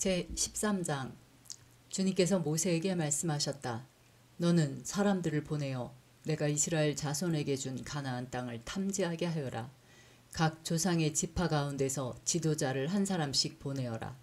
제13장. 주님께서 모세에게 말씀하셨다. 너는 사람들을 보내어 내가 이스라엘 자손에게 준 가나안 땅을 탐지하게 하여라. 각 조상의 지파 가운데서 지도자를 한 사람씩 보내어라.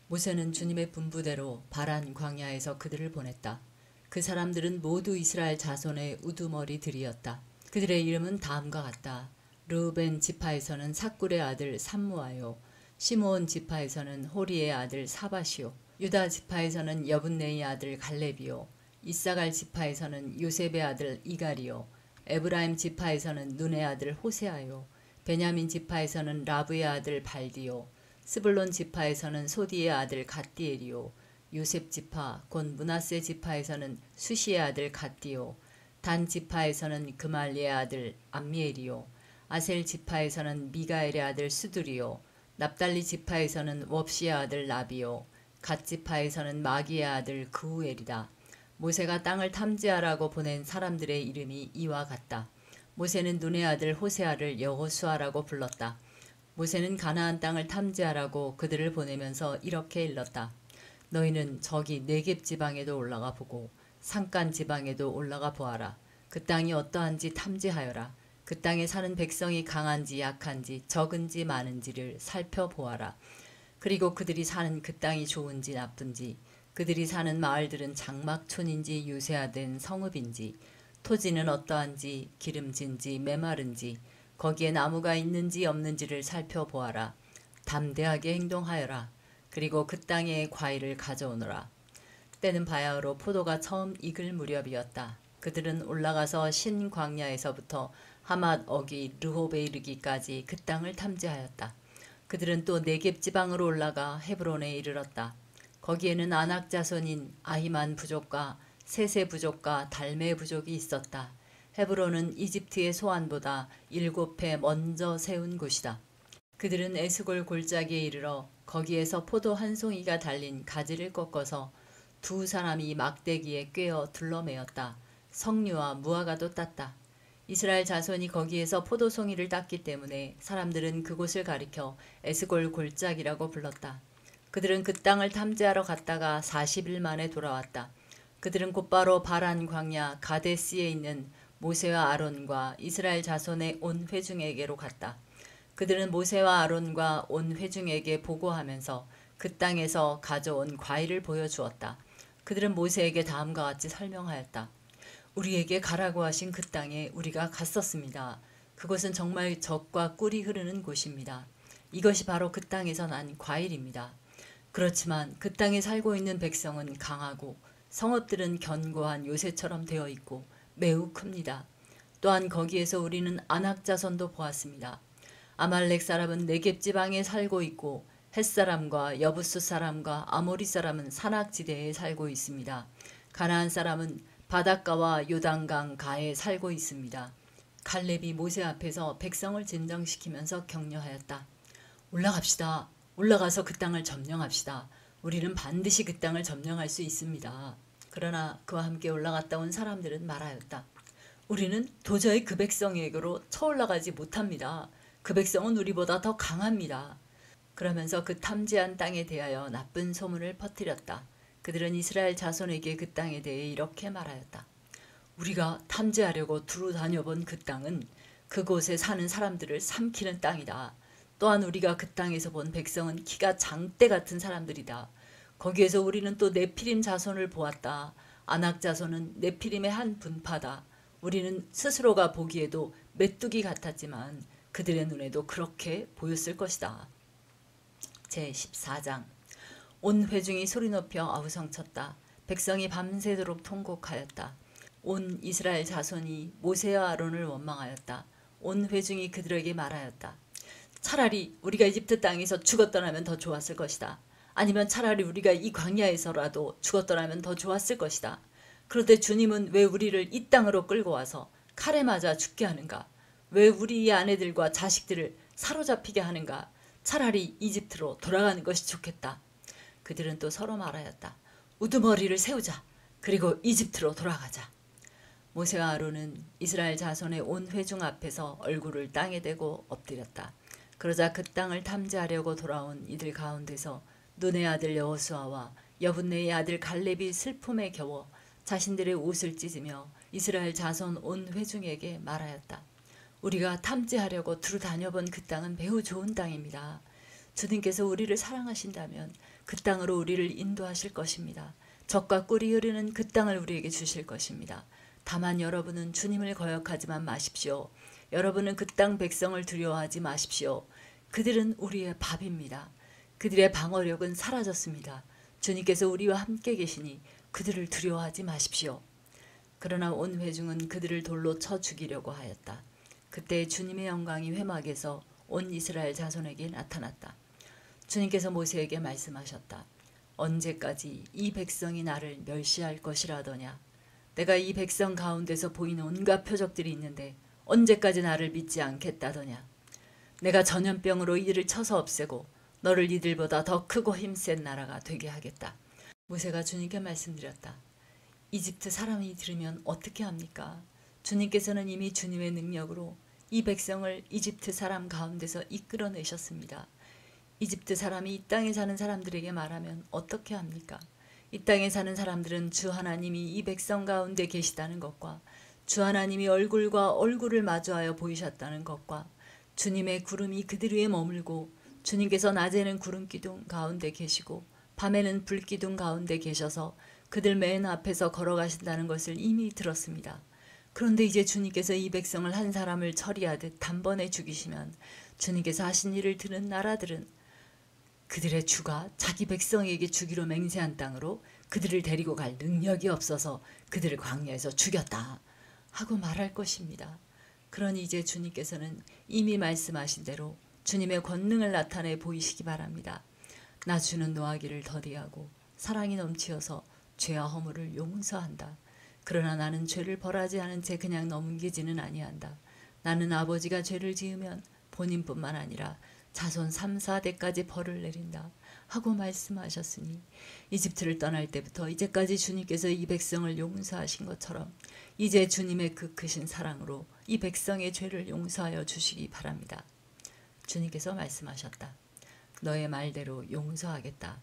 모세는 주님의 분부대로 바란 광야에서 그들을 보냈다. 그 사람들은 모두 이스라엘 자손의 우두머리들이었다. 그들의 이름은 다음과 같다. 르우벤 지파에서는 삭굴의 아들 삼무아요. 시므온 지파에서는 호리의 아들 사밧이요. 유다 지파에서는 여분네의 아들 갈렙이요. 이사갈 지파에서는 요셉의 아들 이갈이요. 에브라임 지파에서는 눈의 아들 호세아요. 베냐민 지파에서는 라브의 아들 발디요. 스불론 지파에서는 소디의 아들 갓디엘이요. 요셉 지파 곧 므낫세 지파에서는 수시의 아들 갓디요. 단 지파에서는 그말리의 아들 암미엘이요. 아셀 지파에서는 미가엘의 아들 수두리요. 납달리 지파에서는 웁시의 아들 나비요. 갓 지파에서는 마기의 아들 그우엘이다. 모세가 땅을 탐지하라고 보낸 사람들의 이름이 이와 같다. 모세는 눈의 아들 호세아를 여호수아라고 불렀다. 모세는 가나안 땅을 탐지하라고 그들을 보내면서 이렇게 일렀다. 너희는 저기 네겝 지방에도 올라가 보고 산간 지방에도 올라가 보아라. 그 땅이 어떠한지 탐지하여라. 그 땅에 사는 백성이 강한지 약한지 적은지 많은지를 살펴보아라. 그리고 그들이 사는 그 땅이 좋은지 나쁜지, 그들이 사는 마을들은 장막촌인지 유세화된 성읍인지, 토지는 어떠한지 기름진지 메마른지, 거기에 나무가 있는지 없는지를 살펴보아라. 담대하게 행동하여라. 그리고 그 땅에 과일을 가져오너라. 때는 바야흐로 포도가 처음 익을 무렵이었다. 그들은 올라가서 신광야에서부터 하맛 어기 르홉에 이르기까지 그 땅을 탐지하였다. 그들은 또 네겝 지방으로 올라가 헤브론에 이르렀다. 거기에는 아낙 자손인 아히만 부족과 세세 부족과 달메 부족이 있었다. 헤브론은 이집트의 소안보다 7배 먼저 세운 곳이다. 그들은 에스골 골짜기에 이르러 거기에서 포도 한 송이가 달린 가지를 꺾어서 두 사람이 막대기에 꿰어 둘러매었다. 석류와 무화과도 땄다. 이스라엘 자손이 거기에서 포도송이를 땄기 때문에 사람들은 그곳을 가리켜 에스골 골짜기라고 불렀다. 그들은 그 땅을 탐지하러 갔다가 40일 만에 돌아왔다. 그들은 곧바로 바란 광야 가데스에 있는 모세와 아론과 이스라엘 자손의 온 회중에게로 갔다. 그들은 모세와 아론과 온 회중에게 보고하면서 그 땅에서 가져온 과일을 보여주었다. 그들은 모세에게 다음과 같이 설명하였다. 우리에게 가라고 하신 그 땅에 우리가 갔었습니다. 그곳은 정말 젖과 꿀이 흐르는 곳입니다. 이것이 바로 그 땅에서 난 과일입니다. 그렇지만 그 땅에 살고 있는 백성은 강하고 성읍들은 견고한 요새처럼 되어 있고 매우 큽니다. 또한 거기에서 우리는 아낙 자손도 보았습니다. 아말렉 사람은 네겝 지방에 살고 있고 헷사람과 여부스 사람과 아모리 사람은 산악지대에 살고 있습니다. 가나안 사람은 바닷가와 요단강 가에 살고 있습니다. 갈렙이 모세 앞에서 백성을 진정시키면서 격려하였다. 올라갑시다. 올라가서 그 땅을 점령합시다. 우리는 반드시 그 땅을 점령할 수 있습니다. 그러나 그와 함께 올라갔다 온 사람들은 말하였다. 우리는 도저히 그 백성에게로 쳐올라가지 못합니다. 그 백성은 우리보다 더 강합니다. 그러면서 그 탐지한 땅에 대하여 나쁜 소문을 퍼뜨렸다. 그들은 이스라엘 자손에게 그 땅에 대해 이렇게 말하였다. 우리가 탐지하려고 두루 다녀본 그 땅은 그곳에 사는 사람들을 삼키는 땅이다. 또한 우리가 그 땅에서 본 백성은 키가 장대 같은 사람들이다. 거기에서 우리는 또 네피림 자손을 보았다. 아낙 자손은 네피림의 한 분파다. 우리는 스스로가 보기에도 메뚜기 같았지만 그들의 눈에도 그렇게 보였을 것이다. 제14장. 온 회중이 소리 높여 아우성쳤다. 백성이 밤새도록 통곡하였다. 온 이스라엘 자손이 모세와 아론을 원망하였다. 온 회중이 그들에게 말하였다. 차라리 우리가 이집트 땅에서 죽었더라면 더 좋았을 것이다. 아니면 차라리 우리가 이 광야에서라도 죽었더라면 더 좋았을 것이다. 그런데 주님은 왜 우리를 이 땅으로 끌고 와서 칼에 맞아 죽게 하는가? 왜 우리의 아내들과 자식들을 사로잡히게 하는가? 차라리 이집트로 돌아가는 것이 좋겠다. 그들은 또 서로 말하였다. 우두머리를 세우자. 그리고 이집트로 돌아가자. 모세와 아론은 이스라엘 자손의 온 회중 앞에서 얼굴을 땅에 대고 엎드렸다. 그러자 그 땅을 탐지하려고 돌아온 이들 가운데서 눈의 아들 여호수아와 여분네의 아들 갈렙이 슬픔에 겨워 자신들의 옷을 찢으며 이스라엘 자손 온 회중에게 말하였다. 우리가 탐지하려고 두루 다녀본 그 땅은 매우 좋은 땅입니다. 주님께서 우리를 사랑하신다면 그 땅으로 우리를 인도하실 것입니다. 젖과 꿀이 흐르는 그 땅을 우리에게 주실 것입니다. 다만 여러분은 주님을 거역하지만 마십시오. 여러분은 그 땅 백성을 두려워하지 마십시오. 그들은 우리의 밥입니다. 그들의 방어력은 사라졌습니다. 주님께서 우리와 함께 계시니 그들을 두려워하지 마십시오. 그러나 온 회중은 그들을 돌로 쳐 죽이려고 하였다. 그때 주님의 영광이 회막에서 온 이스라엘 자손에게 나타났다. 주님께서 모세에게 말씀하셨다. 언제까지 이 백성이 나를 멸시할 것이라더냐. 내가 이 백성 가운데서 보이는 온갖 표적들이 있는데 언제까지 나를 믿지 않겠다더냐. 내가 전염병으로 이들을 쳐서 없애고 너를 이들보다 더 크고 힘센 나라가 되게 하겠다. 모세가 주님께 말씀드렸다. 이집트 사람이 들으면 어떻게 합니까? 주님께서는 이미 주님의 능력으로 이 백성을 이집트 사람 가운데서 이끌어내셨습니다. 이집트 사람이 이 땅에 사는 사람들에게 말하면 어떻게 합니까? 이 땅에 사는 사람들은 주 하나님이 이 백성 가운데 계시다는 것과 주 하나님이 얼굴과 얼굴을 마주하여 보이셨다는 것과 주님의 구름이 그들 위에 머물고 주님께서 낮에는 구름기둥 가운데 계시고 밤에는 불기둥 가운데 계셔서 그들 맨 앞에서 걸어가신다는 것을 이미 들었습니다. 그런데 이제 주님께서 이 백성을 한 사람을 처리하듯 단번에 죽이시면 주님께서 하신 일을 들은 나라들은 그들의 주가 자기 백성에게 주기로 맹세한 땅으로 그들을 데리고 갈 능력이 없어서 그들을 광야에서 죽였다 하고 말할 것입니다. 그러니 이제 주님께서는 이미 말씀하신 대로 주님의 권능을 나타내 보이시기 바랍니다. 나 주는 노하기를 더디하고 사랑이 넘치어서 죄와 허물을 용서한다. 그러나 나는 죄를 벌하지 않은 채 그냥 넘기지는 아니한다. 나는 아버지가 죄를 지으면 본인뿐만 아니라 자손 3, 4대까지 벌을 내린다 하고 말씀하셨으니 이집트를 떠날 때부터 이제까지 주님께서 이 백성을 용서하신 것처럼 이제 주님의 그 크신 사랑으로 이 백성의 죄를 용서하여 주시기 바랍니다. 주님께서 말씀하셨다. 너의 말대로 용서하겠다.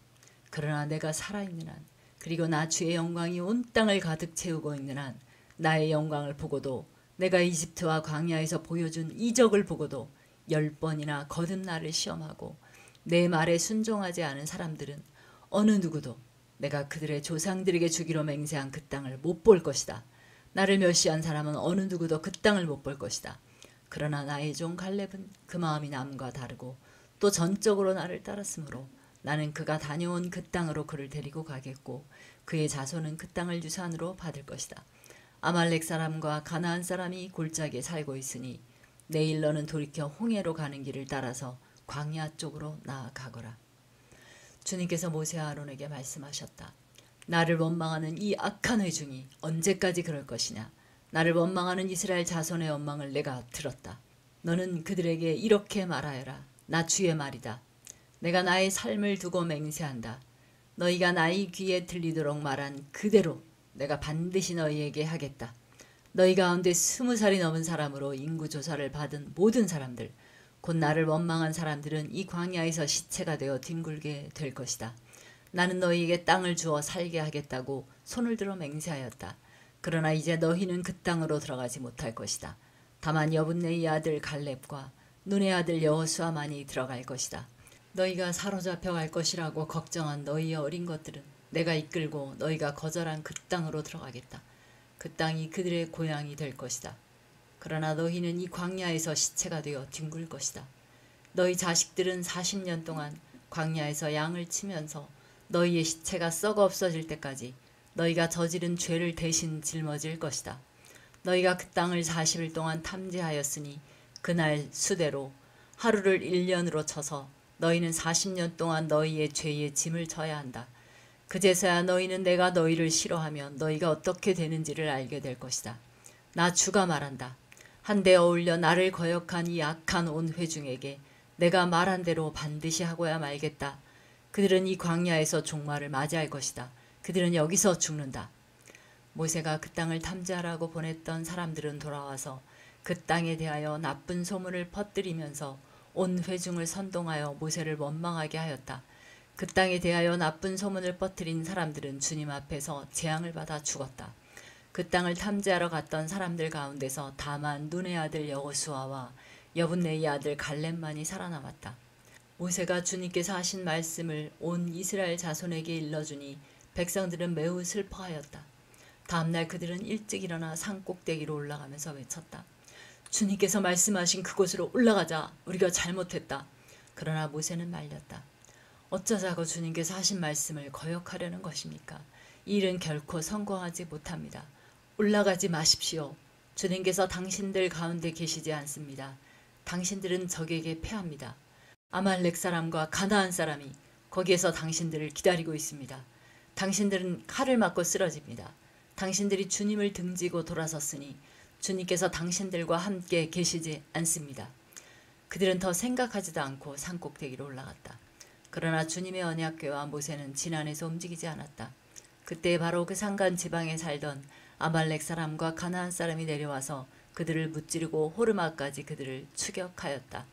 그러나 내가 살아있는 한 그리고 나 주의 영광이 온 땅을 가득 채우고 있는 한 나의 영광을 보고도 내가 이집트와 광야에서 보여준 이적을 보고도 10번이나 거듭 나를 시험하고 내 말에 순종하지 않은 사람들은 어느 누구도 내가 그들의 조상들에게 주기로 맹세한 그 땅을 못 볼 것이다. 나를 멸시한 사람은 어느 누구도 그 땅을 못 볼 것이다. 그러나 나의 종 갈렙은 그 마음이 남과 다르고 또 전적으로 나를 따랐으므로 나는 그가 다녀온 그 땅으로 그를 데리고 가겠고 그의 자손은 그 땅을 유산으로 받을 것이다. 아말렉 사람과 가나안 사람이 골짜기에 살고 있으니 내일 너는 돌이켜 홍해로 가는 길을 따라서 광야 쪽으로 나아가거라. 주님께서 모세와 아론에게 말씀하셨다. 나를 원망하는 이 악한 회중이 언제까지 그럴 것이냐. 나를 원망하는 이스라엘 자손의 원망을 내가 들었다. 너는 그들에게 이렇게 말하여라. 나 주의 말이다. 내가 나의 삶을 두고 맹세한다. 너희가 나의 귀에 들리도록 말한 그대로 내가 반드시 너희에게 하겠다. 너희 가운데 20살이 넘은 사람으로 인구조사를 받은 모든 사람들, 곧 나를 원망한 사람들은 이 광야에서 시체가 되어 뒹굴게 될 것이다. 나는 너희에게 땅을 주어 살게 하겠다고 손을 들어 맹세하였다. 그러나 이제 너희는 그 땅으로 들어가지 못할 것이다. 다만 여분네의 아들 갈렙과 눈의 아들 여호수아만이 들어갈 것이다. 너희가 사로잡혀 갈 것이라고 걱정한 너희의 어린 것들은 내가 이끌고 너희가 거절한 그 땅으로 들어가겠다. 그 땅이 그들의 고향이 될 것이다. 그러나 너희는 이 광야에서 시체가 되어 뒹굴 것이다. 너희 자식들은 40년 동안 광야에서 양을 치면서 너희의 시체가 썩어 없어질 때까지 너희가 저지른 죄를 대신 짊어질 것이다. 너희가 그 땅을 40일 동안 탐지하였으니 그날 수대로 하루를 1년으로 쳐서 너희는 40년 동안 너희의 죄의 짐을 져야 한다. 그제서야 너희는 내가 너희를 싫어하면 너희가 어떻게 되는지를 알게 될 것이다. 나 주가 말한다. 한데 어울려 나를 거역한 이 악한 온 회중에게 내가 말한 대로 반드시 하고야 말겠다. 그들은 이 광야에서 종말을 맞이할 것이다. 그들은 여기서 죽는다. 모세가 그 땅을 탐지하라고 보냈던 사람들은 돌아와서 그 땅에 대하여 나쁜 소문을 퍼뜨리면서 온 회중을 선동하여 모세를 원망하게 하였다. 그 땅에 대하여 나쁜 소문을 퍼뜨린 사람들은 주님 앞에서 재앙을 받아 죽었다. 그 땅을 탐지하러 갔던 사람들 가운데서 다만 눈의 아들 여호수아와 여분네의 아들 갈렙만이 살아남았다. 모세가 주님께서 하신 말씀을 온 이스라엘 자손에게 일러주니 백성들은 매우 슬퍼하였다. 다음날 그들은 일찍 일어나 산 꼭대기로 올라가면서 외쳤다. 주님께서 말씀하신 그곳으로 올라가자. 우리가 잘못했다. 그러나 모세는 말렸다. 어쩌자고 주님께서 하신 말씀을 거역하려는 것입니까? 이 일은 결코 성공하지 못합니다. 올라가지 마십시오. 주님께서 당신들 가운데 계시지 않습니다. 당신들은 적에게 패합니다. 아말렉 사람과 가나안 사람이 거기에서 당신들을 기다리고 있습니다. 당신들은 칼을 맞고 쓰러집니다. 당신들이 주님을 등지고 돌아섰으니 주님께서 당신들과 함께 계시지 않습니다. 그들은 더 생각하지도 않고 산꼭대기로 올라갔다. 그러나 주님의 언약궤와 모세는 진안에서 움직이지 않았다. 그때 바로 그 산간 지방에 살던 아말렉 사람과 가나안 사람이 내려와서 그들을 무찌르고 호르마까지 그들을 추격하였다.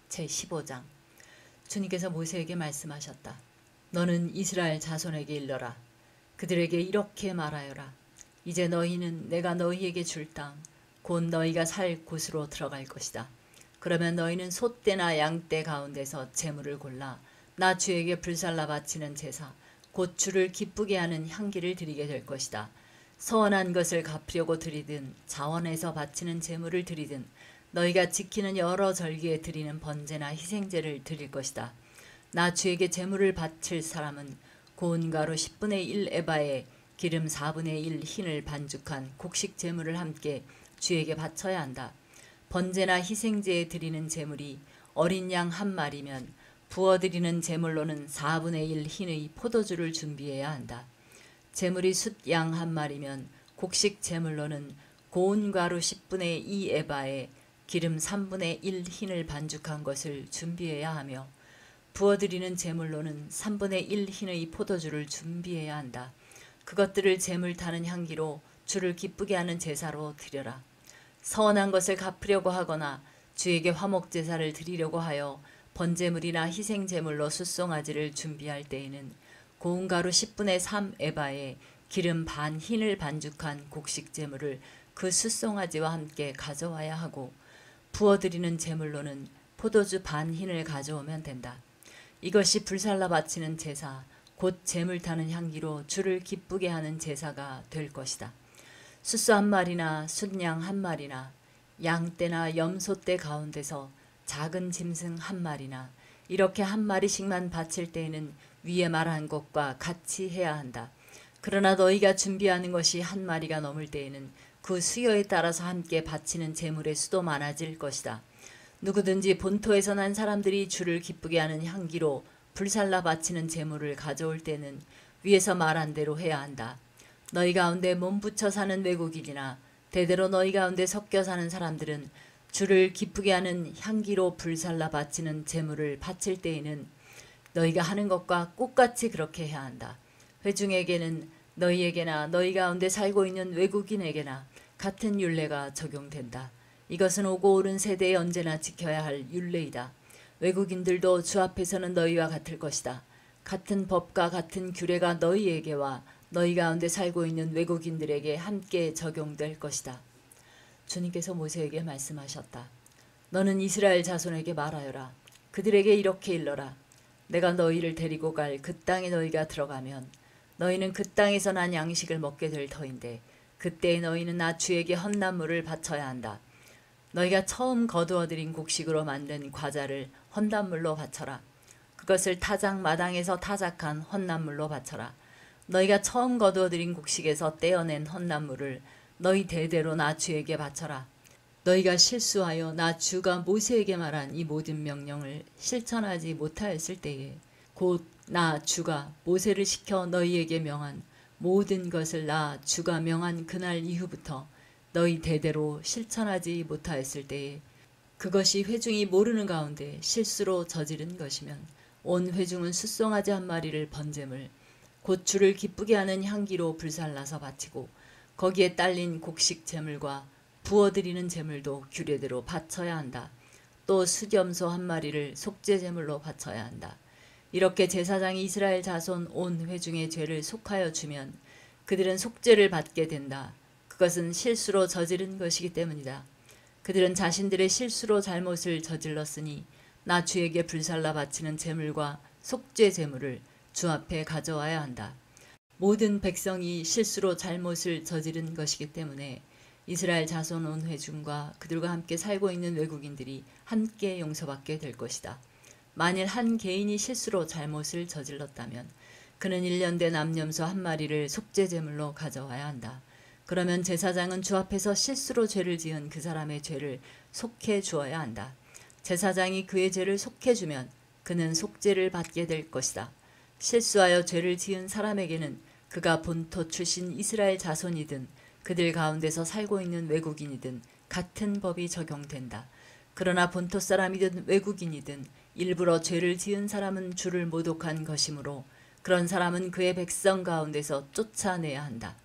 제15장. 주님께서 모세에게 말씀하셨다. 너는 이스라엘 자손에게 일러라. 그들에게 이렇게 말하여라. 이제 너희는 내가 너희에게 줄 땅, 곧 너희가 살 곳으로 들어갈 것이다. 그러면 너희는 소떼나 양떼 가운데서 제물을 골라 나 주에게 불살라 바치는 제사, 곧 주를 기쁘게 하는 향기를 드리게 될 것이다. 서원한 것을 갚으려고 드리든 자원해서 바치는 제물을 드리든 너희가 지키는 여러 절기에 드리는 번제나 희생제를 드릴 것이다. 나 주에게 제물을 바칠 사람은 고운 가루 10분의 1 에바에 기름 4분의 1 흰을 반죽한 곡식 제물을 함께 주에게 바쳐야 한다. 번제나 희생제에 드리는 제물이 어린 양 한 마리면 부어드리는 제물로는 4분의 1 흰의 포도주를 준비해야 한다. 제물이 숫 양 한 마리면 곡식 제물로는 고운 가루 10분의 2 에바에 기름 3분의 1 흰을 반죽한 것을 준비해야 하며 부어드리는 제물로는 3분의 1 흰의 포도주를 준비해야 한다. 그것들을 제물 타는 향기로 주를 기쁘게 하는 제사로 드려라. 서원한 것을 갚으려고 하거나 주에게 화목제사를 드리려고 하여 번제물이나 희생제물로 숫송아지를 준비할 때에는 고운 가루 10분의 3 에바에 기름 반 흰을 반죽한 곡식 제물을 그 숫송아지와 함께 가져와야 하고 부어드리는 제물로는 포도주 반 흰을 가져오면 된다. 이것이 불살라 바치는 제사, 곧 제물 타는 향기로 주를 기쁘게 하는 제사가 될 것이다. 숫소 한 마리나 숫양 한 마리나 양떼나 염소떼 가운데서 작은 짐승 한 마리나 이렇게 한 마리씩만 바칠 때에는 위에 말한 것과 같이 해야 한다. 그러나 너희가 준비하는 것이 한 마리가 넘을 때에는 그 수요에 따라서 함께 바치는 제물의 수도 많아질 것이다. 누구든지 본토에서 난 사람들이 주를 기쁘게 하는 향기로 불살라 바치는 제물을 가져올 때는 위에서 말한 대로 해야 한다. 너희 가운데 몸붙여 사는 외국인이나 대대로 너희 가운데 섞여 사는 사람들은 주를 기쁘게 하는 향기로 불살라 바치는 제물을 바칠 때에는 너희가 하는 것과 똑같이 그렇게 해야 한다. 회중에게는 너희에게나 너희 가운데 살고 있는 외국인에게나 같은 율례가 적용된다. 이것은 오고 오른 세대에 언제나 지켜야 할 율례이다. 외국인들도 주 앞에서는 너희와 같을 것이다. 같은 법과 같은 규례가 너희에게와 너희 가운데 살고 있는 외국인들에게 함께 적용될 것이다. 주님께서 모세에게 말씀하셨다. 너는 이스라엘 자손에게 말하여라. 그들에게 이렇게 일러라. 내가 너희를 데리고 갈 그 땅에 너희가 들어가면 너희는 그 땅에서 난 양식을 먹게 될 터인데 그때에 너희는 나 주에게 헌난물을 바쳐야 한다. 너희가 처음 거두어들인 곡식으로 만든 과자를 헌난물로 바쳐라. 그것을 타작 마당에서 타작한 헌난물로 바쳐라. 너희가 처음 거두어들인 곡식에서 떼어낸 헌난물을 너희 대대로 나 주에게 바쳐라. 너희가 실수하여 나 주가 모세에게 말한 이 모든 명령을 실천하지 못하였을 때에 곧 나 주가 모세를 시켜 너희에게 명한 모든 것을 나 주가 명한 그날 이후부터 너희 대대로 실천하지 못하였을 때에 그것이 회중이 모르는 가운데 실수로 저지른 것이면 온 회중은 숫송아지 한 마리를 번제물 곧 주를 기쁘게 하는 향기로 불살라서 바치고 거기에 딸린 곡식 제물과 부어드리는 제물도 규례대로 바쳐야 한다. 또 수염소 한 마리를 속죄 제물로 바쳐야 한다. 이렇게 제사장이 이스라엘 자손 온 회중의 죄를 속하여 주면 그들은 속죄를 받게 된다. 그것은 실수로 저지른 것이기 때문이다. 그들은 자신들의 실수로 잘못을 저질렀으니 나 주에게 불살라 바치는 제물과 속죄 제물을 주 앞에 가져와야 한다. 모든 백성이 실수로 잘못을 저지른 것이기 때문에 이스라엘 자손 온 회중과 그들과 함께 살고 있는 외국인들이 함께 용서받게 될 것이다. 만일 한 개인이 실수로 잘못을 저질렀다면 그는 1년 된 암염소 한 마리를 속죄 제물로 가져와야 한다. 그러면 제사장은 주 앞에서 실수로 죄를 지은 그 사람의 죄를 속해 주어야 한다. 제사장이 그의 죄를 속해 주면 그는 속죄를 받게 될 것이다. 실수하여 죄를 지은 사람에게는 그가 본토 출신 이스라엘 자손이든 그들 가운데서 살고 있는 외국인이든 같은 법이 적용된다. 그러나 본토 사람이든 외국인이든 일부러 죄를 지은 사람은 주를 모독한 것이므로 그런 사람은 그의 백성 가운데서 쫓아내야 한다.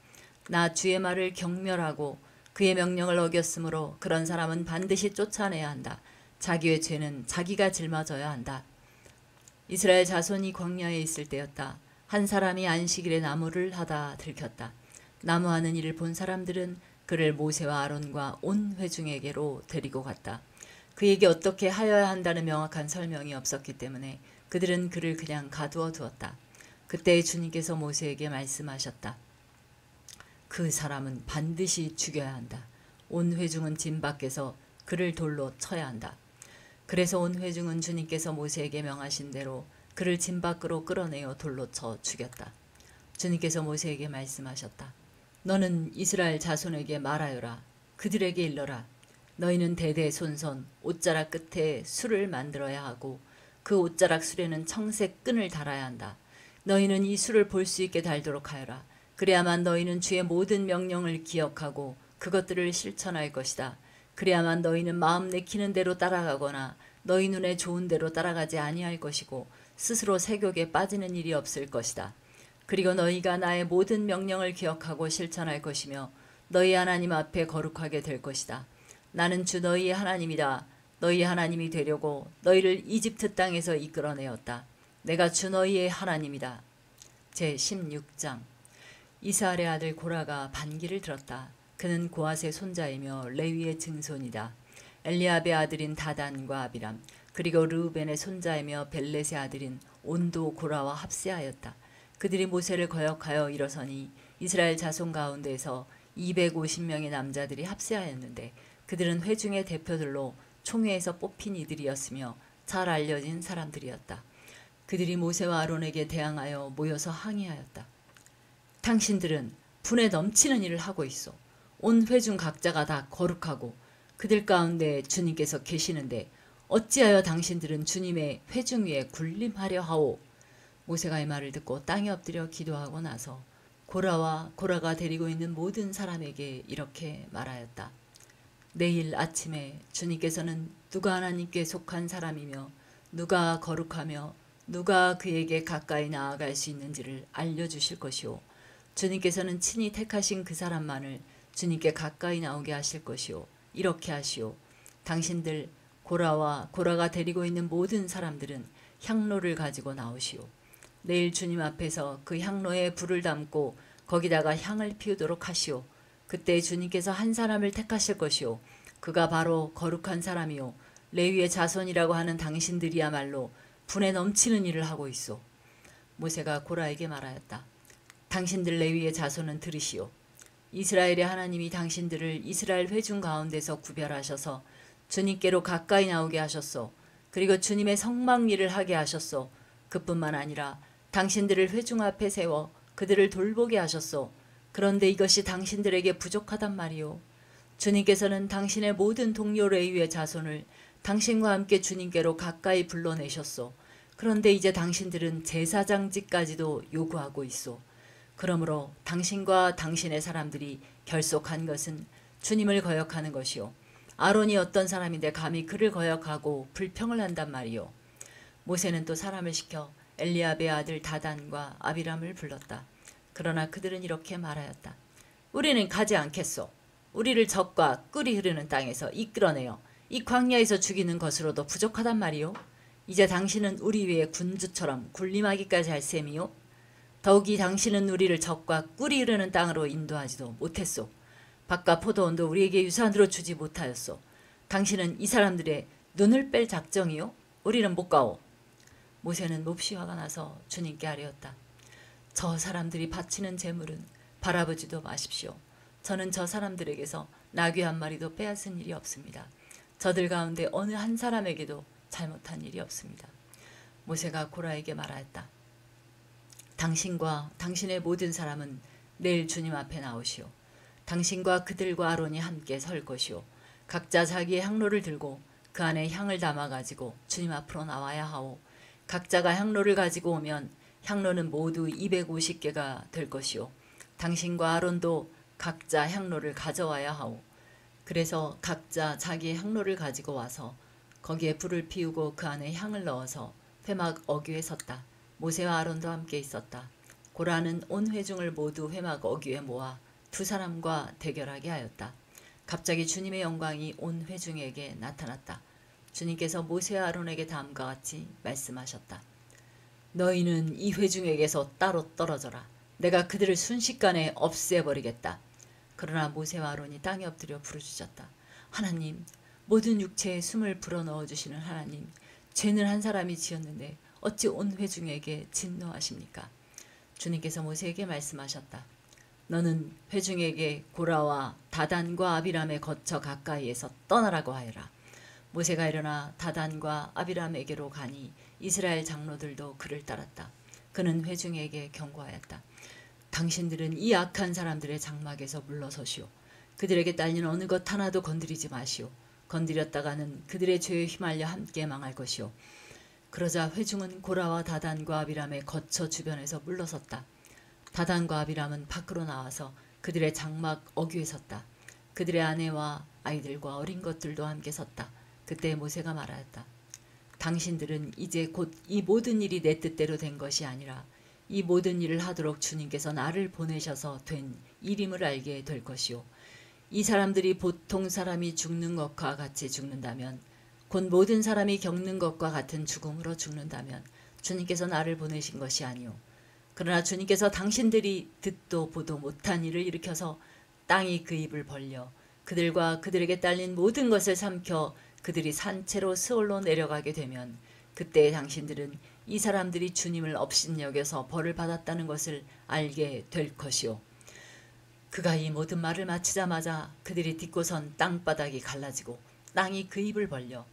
나 주의 말을 경멸하고 그의 명령을 어겼으므로 그런 사람은 반드시 쫓아내야 한다. 자기의 죄는 자기가 짊어져야 한다. 이스라엘 자손이 광야에 있을 때였다. 한 사람이 안식일에 나무를 하다 들켰다. 나무하는 일을 본 사람들은 그를 모세와 아론과 온 회중에게로 데리고 갔다. 그에게 어떻게 하여야 한다는 명확한 설명이 없었기 때문에 그들은 그를 그냥 가두어 두었다. 그때 주님께서 모세에게 말씀하셨다. 그 사람은 반드시 죽여야 한다. 온 회중은 진 밖에서 그를 돌로 쳐야 한다. 그래서 온 회중은 주님께서 모세에게 명하신 대로 그를 진 밖으로 끌어내어 돌로 쳐 죽였다. 주님께서 모세에게 말씀하셨다. 너는 이스라엘 자손에게 말하여라. 그들에게 일러라. 너희는 대대손손 옷자락 끝에 술을 만들어야 하고 그 옷자락 술에는 청색 끈을 달아야 한다. 너희는 이 술을 볼 수 있게 달도록 하여라. 그래야만 너희는 주의 모든 명령을 기억하고 그것들을 실천할 것이다. 그래야만 너희는 마음 내키는 대로 따라가거나 너희 눈에 좋은 대로 따라가지 아니할 것이고 스스로 세욕에 빠지는 일이 없을 것이다. 그리고 너희가 나의 모든 명령을 기억하고 실천할 것이며 너희 하나님 앞에 거룩하게 될 것이다. 나는 주 너희의 하나님이다. 너희 하나님이 되려고 너희를 이집트 땅에서 이끌어내었다. 내가 주 너희의 하나님이다. 제16장 이스라엘의 아들 고라가 반기를 들었다. 그는 고앗의 손자이며 레위의 증손이다. 엘리압의 아들인 다단과 아비람 그리고 르우벤의 손자이며 벨렛의 아들인 온도 고라와 합세하였다. 그들이 모세를 거역하여 일어서니 이스라엘 자손 가운데에서 250명의 남자들이 합세하였는데 그들은 회중의 대표들로 총회에서 뽑힌 이들이었으며 잘 알려진 사람들이었다. 그들이 모세와 아론에게 대항하여 모여서 항의하였다. 당신들은 분에 넘치는 일을 하고 있어. 온 회중 각자가 다 거룩하고 그들 가운데 주님께서 계시는데 어찌하여 당신들은 주님의 회중 위에 군림하려 하오. 모세가 이 말을 듣고 땅에 엎드려 기도하고 나서 고라가 데리고 있는 모든 사람에게 이렇게 말하였다. 내일 아침에 주님께서는 누가 하나님께 속한 사람이며 누가 거룩하며 누가 그에게 가까이 나아갈 수 있는지를 알려주실 것이오. 주님께서는 친히 택하신 그 사람만을 주님께 가까이 나오게 하실 것이오. 이렇게 하시오. 당신들 고라가 데리고 있는 모든 사람들은 향로를 가지고 나오시오. 내일 주님 앞에서 그 향로에 불을 담고 거기다가 향을 피우도록 하시오. 그때 주님께서 한 사람을 택하실 것이오. 그가 바로 거룩한 사람이오. 레위의 자손이라고 하는 당신들이야말로 분에 넘치는 일을 하고 있어. 모세가 고라에게 말하였다. 당신들 레위의 자손은 들으시오. 이스라엘의 하나님이 당신들을 이스라엘 회중 가운데서 구별하셔서 주님께로 가까이 나오게 하셨소. 그리고 주님의 성막일을 하게 하셨소. 그뿐만 아니라 당신들을 회중 앞에 세워 그들을 돌보게 하셨소. 그런데 이것이 당신들에게 부족하단 말이오. 주님께서는 당신의 모든 동료 레위의 자손을 당신과 함께 주님께로 가까이 불러내셨소. 그런데 이제 당신들은 제사장직까지도 요구하고 있소. 그러므로 당신과 당신의 사람들이 결속한 것은 주님을 거역하는 것이요. 아론이 어떤 사람인데 감히 그를 거역하고 불평을 한단 말이요. 모세는 또 사람을 시켜 엘리압의 아들 다단과 아비람을 불렀다. 그러나 그들은 이렇게 말하였다. 우리는 가지 않겠소. 우리를 적과 꿀이 흐르는 땅에서 이끌어내어 이 광야에서 죽이는 것으로도 부족하단 말이요. 이제 당신은 우리 위에 군주처럼 군림하기까지 할 셈이요. 더욱이 당신은 우리를 적과 꿀이 흐르는 땅으로 인도하지도 못했소. 밭과 포도원도 우리에게 유산으로 주지 못하였소. 당신은 이 사람들의 눈을 뺄 작정이요? 우리는 못 가오. 모세는 몹시 화가 나서 주님께 아뢰었다. 저 사람들이 바치는 제물은 바라보지도 마십시오. 저는 저 사람들에게서 나귀 한 마리도 빼앗은 일이 없습니다. 저들 가운데 어느 한 사람에게도 잘못한 일이 없습니다. 모세가 고라에게 말하였다. 당신과 당신의 모든 사람은 내일 주님 앞에 나오시오. 당신과 그들과 아론이 함께 설 것이오. 각자 자기의 향로를 들고 그 안에 향을 담아가지고 주님 앞으로 나와야 하오. 각자가 향로를 가지고 오면 향로는 모두 250개가 될 것이오. 당신과 아론도 각자 향로를 가져와야 하오. 그래서 각자 자기의 향로를 가지고 와서 거기에 불을 피우고 그 안에 향을 넣어서 회막 어귀에 섰다. 모세와 아론도 함께 있었다. 고라는 온 회중을 모두 회막 어귀에 모아 두 사람과 대결하게 하였다. 갑자기 주님의 영광이 온 회중에게 나타났다. 주님께서 모세와 아론에게 다음과 같이 말씀하셨다. 너희는 이 회중에게서 따로 떨어져라. 내가 그들을 순식간에 없애버리겠다. 그러나 모세와 아론이 땅에 엎드려 부르짖었다. 하나님, 모든 육체에 숨을 불어넣어주시는 하나님, 죄는 한 사람이 지었는데 어찌 온 회중에게 진노하십니까? 주님께서 모세에게 말씀하셨다. 너는 회중에게 고라와 다단과 아비람에 거쳐 가까이에서 떠나라고 하여라. 모세가 일어나 다단과 아비람에게로 가니 이스라엘 장로들도 그를 따랐다. 그는 회중에게 경고하였다. 당신들은 이 악한 사람들의 장막에서 물러서시오. 그들에게 딸린 어느 것 하나도 건드리지 마시오. 건드렸다가는 그들의 죄에 휘말려 함께 망할 것이오. 그러자 회중은 고라와 다단과 아비람에 거쳐 주변에서 물러섰다. 다단과 아비람은 밖으로 나와서 그들의 장막 어귀에 섰다. 그들의 아내와 아이들과 어린 것들도 함께 섰다. 그때 모세가 말하였다. 당신들은 이제 곧 이 모든 일이 내 뜻대로 된 것이 아니라 이 모든 일을 하도록 주님께서 나를 보내셔서 된 일임을 알게 될 것이오. 이 사람들이 보통 사람이 죽는 것과 같이 죽는다면 곧 모든 사람이 겪는 것과 같은 죽음으로 죽는다면 주님께서 나를 보내신 것이 아니오. 그러나 주님께서 당신들이 듣도 보도 못한 일을 일으켜서 땅이 그 입을 벌려 그들과 그들에게 딸린 모든 것을 삼켜 그들이 산채로 스올로 내려가게 되면 그때 당신들은 이 사람들이 주님을 업신여겨서 벌을 받았다는 것을 알게 될 것이오. 그가 이 모든 말을 마치자마자 그들이 딛고선 땅바닥이 갈라지고 땅이 그 입을 벌려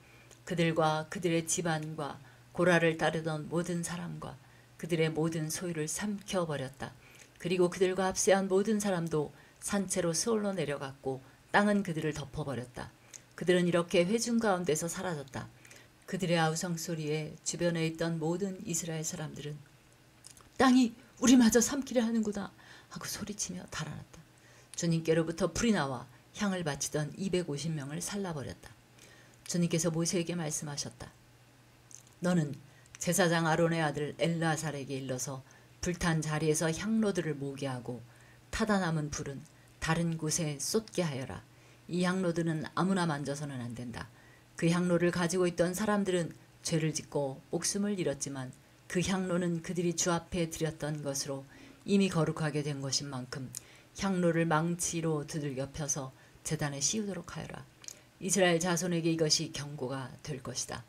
그들과 그들의 집안과 고라를 따르던 모든 사람과 그들의 모든 소유를 삼켜버렸다. 그리고 그들과 합세한 모든 사람도 산채로 스올로 내려갔고 땅은 그들을 덮어버렸다. 그들은 이렇게 회중 가운데서 사라졌다. 그들의 아우성 소리에 주변에 있던 모든 이스라엘 사람들은 땅이 우리마저 삼키려 하는구나 하고 소리치며 달아났다. 주님께로부터 불이 나와 향을 바치던 250명을 살라버렸다. 주님께서 모세에게 말씀하셨다. 너는 제사장 아론의 아들 엘르아살에게 일러서 불탄 자리에서 향로들을 모게 하고 타다 남은 불은 다른 곳에 쏟게 하여라. 이 향로들은 아무나 만져서는 안 된다. 그 향로를 가지고 있던 사람들은 죄를 짓고 목숨을 잃었지만 그 향로는 그들이 주 앞에 드렸던 것으로 이미 거룩하게 된 것인 만큼 향로를 망치로 두들겨 펴서 제단에 씌우도록 하여라. 이스라엘 자손에게 이것이 경고가 될 것이다.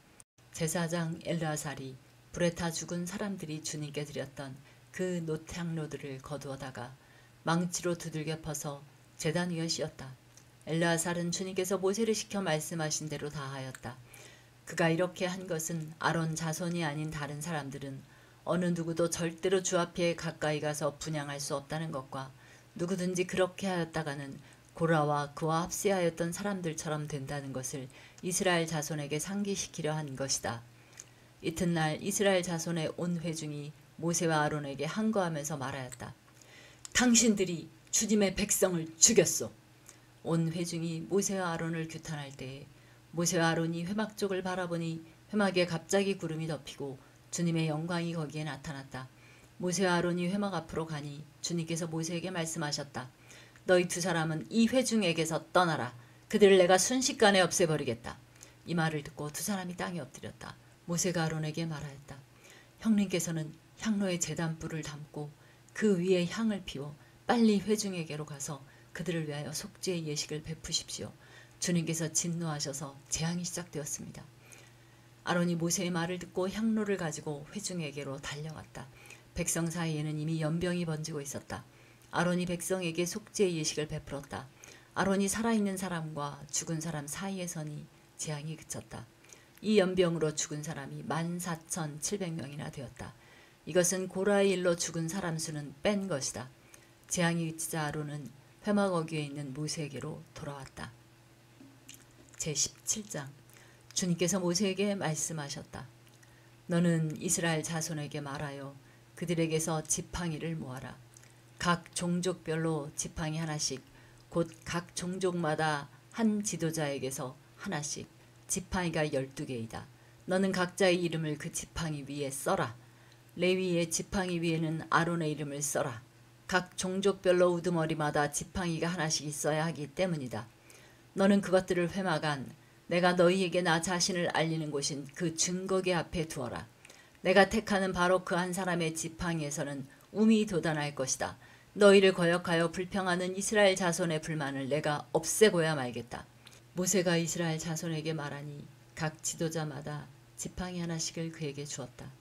제사장 엘르아살이 불에 타 죽은 사람들이 주님께 드렸던 그 노향로들을 거두어다가 망치로 두들겨 펴서 제단 위에 씌웠다. 엘르아살은 주님께서 모세를 시켜 말씀하신 대로 다 하였다. 그가 이렇게 한 것은 아론 자손이 아닌 다른 사람들은 어느 누구도 절대로 주 앞에 가까이 가서 분향할 수 없다는 것과 누구든지 그렇게 하였다가는 고라와 그와 합세하였던 사람들처럼 된다는 것을 이스라엘 자손에게 상기시키려 한 것이다. 이튿날 이스라엘 자손의 온 회중이 모세와 아론에게 항거하면서 말하였다. 당신들이 주님의 백성을 죽였소. 온 회중이 모세와 아론을 규탄할 때에 모세와 아론이 회막 쪽을 바라보니 회막에 갑자기 구름이 덮이고 주님의 영광이 거기에 나타났다. 모세와 아론이 회막 앞으로 가니 주님께서 모세에게 말씀하셨다. 너희 두 사람은 이 회중에게서 떠나라. 그들을 내가 순식간에 없애버리겠다. 이 말을 듣고 두 사람이 땅에 엎드렸다. 모세가 아론에게 말하였다. 형님께서는 향로에 제단불을 담고 그 위에 향을 피워 빨리 회중에게로 가서 그들을 위하여 속죄의 예식을 베푸십시오. 주님께서 진노하셔서 재앙이 시작되었습니다. 아론이 모세의 말을 듣고 향로를 가지고 회중에게로 달려갔다. 백성 사이에는 이미 연병이 번지고 있었다. 아론이 백성에게 속죄의 예식을 베풀었다. 아론이 살아있는 사람과 죽은 사람 사이에 서니 재앙이 그쳤다. 이 연병으로 죽은 사람이 14,700명이나 되었다. 이것은 고라의 일로 죽은 사람 수는 뺀 것이다. 재앙이 그치자 아론은 회막어귀에 있는 모세에게로 돌아왔다. 제17장 주님께서 모세에게 말씀하셨다. 너는 이스라엘 자손에게 말하여 그들에게서 지팡이를 모아라. 각 종족별로 지팡이 하나씩 곧 각 종족마다 한 지도자에게서 하나씩 지팡이가 12개이다. 너는 각자의 이름을 그 지팡이 위에 써라. 레위의 지팡이 위에는 아론의 이름을 써라. 각 종족별로 우두머리마다 지팡이가 하나씩 있어야 하기 때문이다. 너는 그것들을 회막 안 내가 너희에게 나 자신을 알리는 곳인 그 증거계 앞에 두어라. 내가 택하는 바로 그 한 사람의 지팡이에서는 움이 돋아날 것이다. 너희를 거역하여 불평하는 이스라엘 자손의 불만을 내가 없애고야 말겠다. 모세가 이스라엘 자손에게 말하니 각 지도자마다 지팡이 하나씩을 그에게 주었다.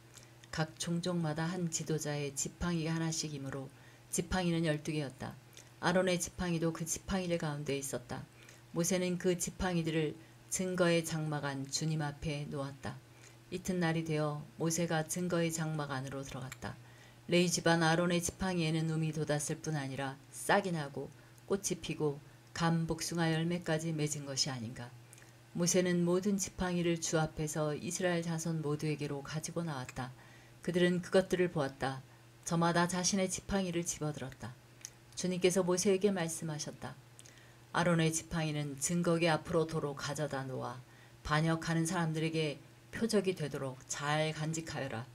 각 종족마다 한 지도자의 지팡이가 하나씩이므로 지팡이는 12개였다. 아론의 지팡이도 그 지팡이들 가운데 있었다. 모세는 그 지팡이들을 증거의 장막 안 주님 앞에 놓았다. 이튿날이 되어 모세가 증거의 장막 안으로 들어갔다. 레위 집안 아론의 지팡이에는 움이 돋았을 뿐 아니라 싹이 나고 꽃이 피고 감 복숭아 열매까지 맺은 것이 아닌가. 모세는 모든 지팡이를 주 앞에서 이스라엘 자손 모두에게로 가지고 나왔다. 그들은 그것들을 보았다. 저마다 자신의 지팡이를 집어들었다. 주님께서 모세에게 말씀하셨다. 아론의 지팡이는 증거계 앞으로 도로 가져다 놓아 반역하는 사람들에게 표적이 되도록 잘 간직하여라.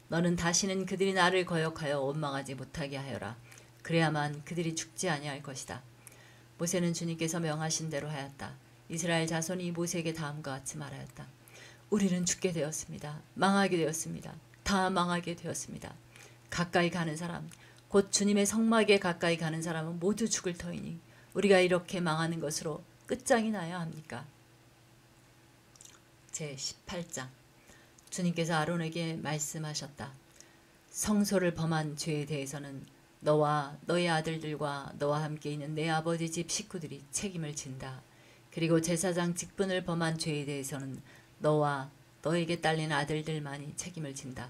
너는 다시는 그들이 나를 거역하여 원망하지 못하게 하여라. 그래야만 그들이 죽지 아니할 것이다. 모세는 주님께서 명하신 대로 하였다. 이스라엘 자손이 모세에게 다음과 같이 말하였다. 우리는 죽게 되었습니다. 망하게 되었습니다. 다 망하게 되었습니다. 가까이 가는 사람, 곧 주님의 성막에 가까이 가는 사람은 모두 죽을 터이니 우리가 이렇게 망하는 것으로 끝장이 나야 합니까? 제18장 주님께서 아론에게 말씀하셨다. 성소를 범한 죄에 대해서는 너와 너의 아들들과 너와 함께 있는 내 아버지 집 식구들이 책임을 진다. 그리고 제사장 직분을 범한 죄에 대해서는 너와 너에게 딸린 아들들만이 책임을 진다.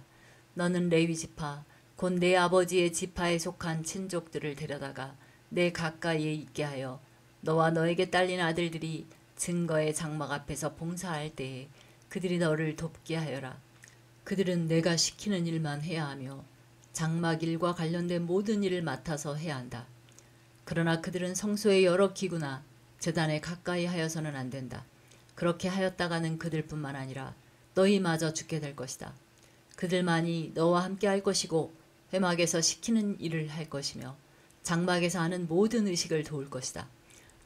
너는 레위 지파 곧 내 아버지의 지파에 속한 친족들을 데려다가 내 가까이에 있게 하여 너와 너에게 딸린 아들들이 증거의 장막 앞에서 봉사할 때에 그들이 너를 돕게 하여라. 그들은 내가 시키는 일만 해야 하며 장막 일과 관련된 모든 일을 맡아서 해야 한다. 그러나 그들은 성소의 여러 기구나 제단에 가까이 하여서는 안 된다. 그렇게 하였다가는 그들뿐만 아니라 너희마저 죽게 될 것이다. 그들만이 너와 함께 할 것이고 회막에서 시키는 일을 할 것이며 장막에서 하는 모든 의식을 도울 것이다.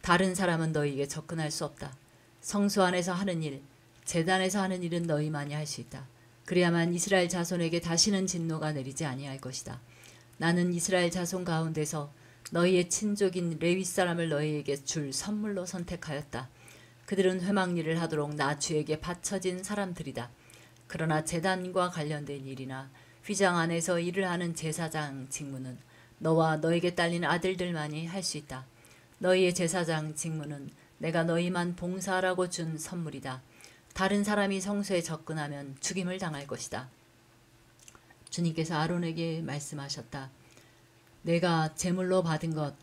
다른 사람은 너희에게 접근할 수 없다. 성소 안에서 하는 일, 제단에서 하는 일은 너희만이 할 수 있다. 그래야만 이스라엘 자손에게 다시는 진노가 내리지 아니할 것이다. 나는 이스라엘 자손 가운데서 너희의 친족인 레위 사람을 너희에게 줄 선물로 선택하였다. 그들은 회막 일을 하도록 나 주에게 바쳐진 사람들이다. 그러나 제단과 관련된 일이나 휘장 안에서 일을 하는 제사장 직무는 너와 너에게 딸린 아들들만이 할 수 있다. 너희의 제사장 직무는 내가 너희만 봉사하라고 준 선물이다. 다른 사람이 성소에 접근하면 죽임을 당할 것이다. 주님께서 아론에게 말씀하셨다. 내가 제물로 받은 것,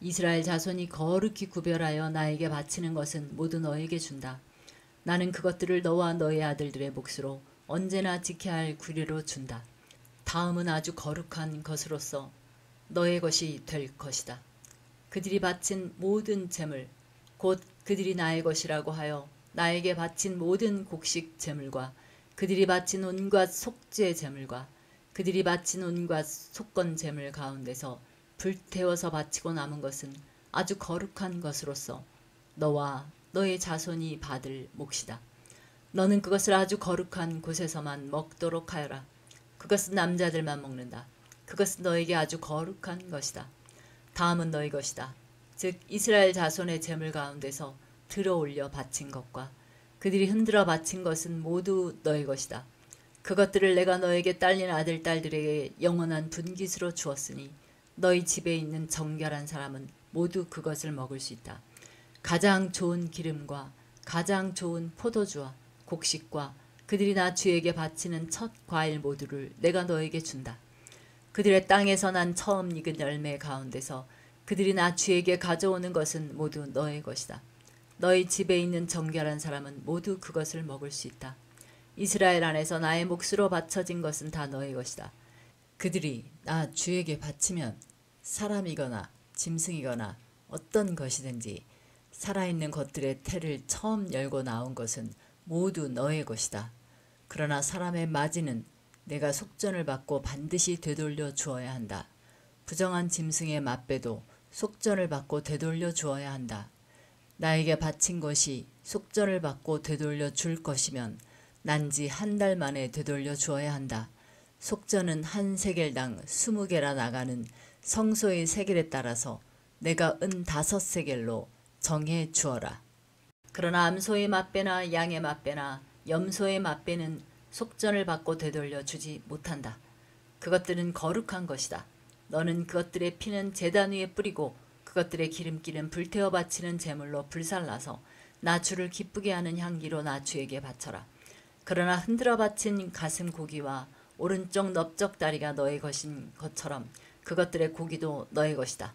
이스라엘 자손이 거룩히 구별하여 나에게 바치는 것은 모두 너에게 준다. 나는 그것들을 너와 너의 아들들의 몫으로 언제나 지켜야 할 규례로 준다. 다음은 아주 거룩한 것으로서 너의 것이 될 것이다. 그들이 바친 모든 제물, 곧 그들이 나의 것이라고 하여 나에게 바친 모든 곡식 제물과 그들이 바친 온갖 속죄 제물과 그들이 바친 온갖 속건 제물 가운데서 불태워서 바치고 남은 것은 아주 거룩한 것으로서 너와 너의 자손이 받을 몫이다. 너는 그것을 아주 거룩한 곳에서만 먹도록 하여라. 그것은 남자들만 먹는다. 그것은 너에게 아주 거룩한 것이다. 다음은 너희 것이다. 즉 이스라엘 자손의 제물 가운데서 들어올려 바친 것과 그들이 흔들어 바친 것은 모두 너희 것이다. 그것들을 내가 너에게 딸린 아들 딸들에게 영원한 분깃으로 주었으니 너희 집에 있는 정결한 사람은 모두 그것을 먹을 수 있다. 가장 좋은 기름과 가장 좋은 포도주와 곡식과 그들이 나 주에게 바치는 첫 과일 모두를 내가 너에게 준다. 그들의 땅에서 난 처음 익은 열매 가운데서 그들이 나 주에게 가져오는 것은 모두 너의 것이다. 너희 집에 있는 정결한 사람은 모두 그것을 먹을 수 있다. 이스라엘 안에서 나의 몫으로 바쳐진 것은 다 너의 것이다. 그들이 나 주에게 바치면 사람이거나 짐승이거나 어떤 것이든지 살아있는 것들의 태를 처음 열고 나온 것은 모두 너의 것이다. 그러나 사람의 마지는 내가 속전을 받고 반드시 되돌려 주어야 한다. 부정한 짐승의 맛배도 속전을 받고 되돌려 주어야 한다. 나에게 바친 것이 속전을 받고 되돌려 줄 것이면 난지 한 달 만에 되돌려 주어야 한다. 속전은 한 세겔당 20개라 나가는 성소의 세겔에 따라서 내가 은 5세겔로 정해 주어라. 그러나 암소의 맛배나 양의 맛배나 염소의 맛배는 속전을 받고 되돌려 주지 못한다. 그것들은 거룩한 것이다. 너는 그것들의 피는 제단 위에 뿌리고 그것들의 기름기는 불태워 바치는 제물로 불살라서 나 주를 기쁘게 하는 향기로 나 주에게 바쳐라. 그러나 흔들어 바친 가슴 고기와 오른쪽 넓적 다리가 너의 것인 것처럼 그것들의 고기도 너의 것이다.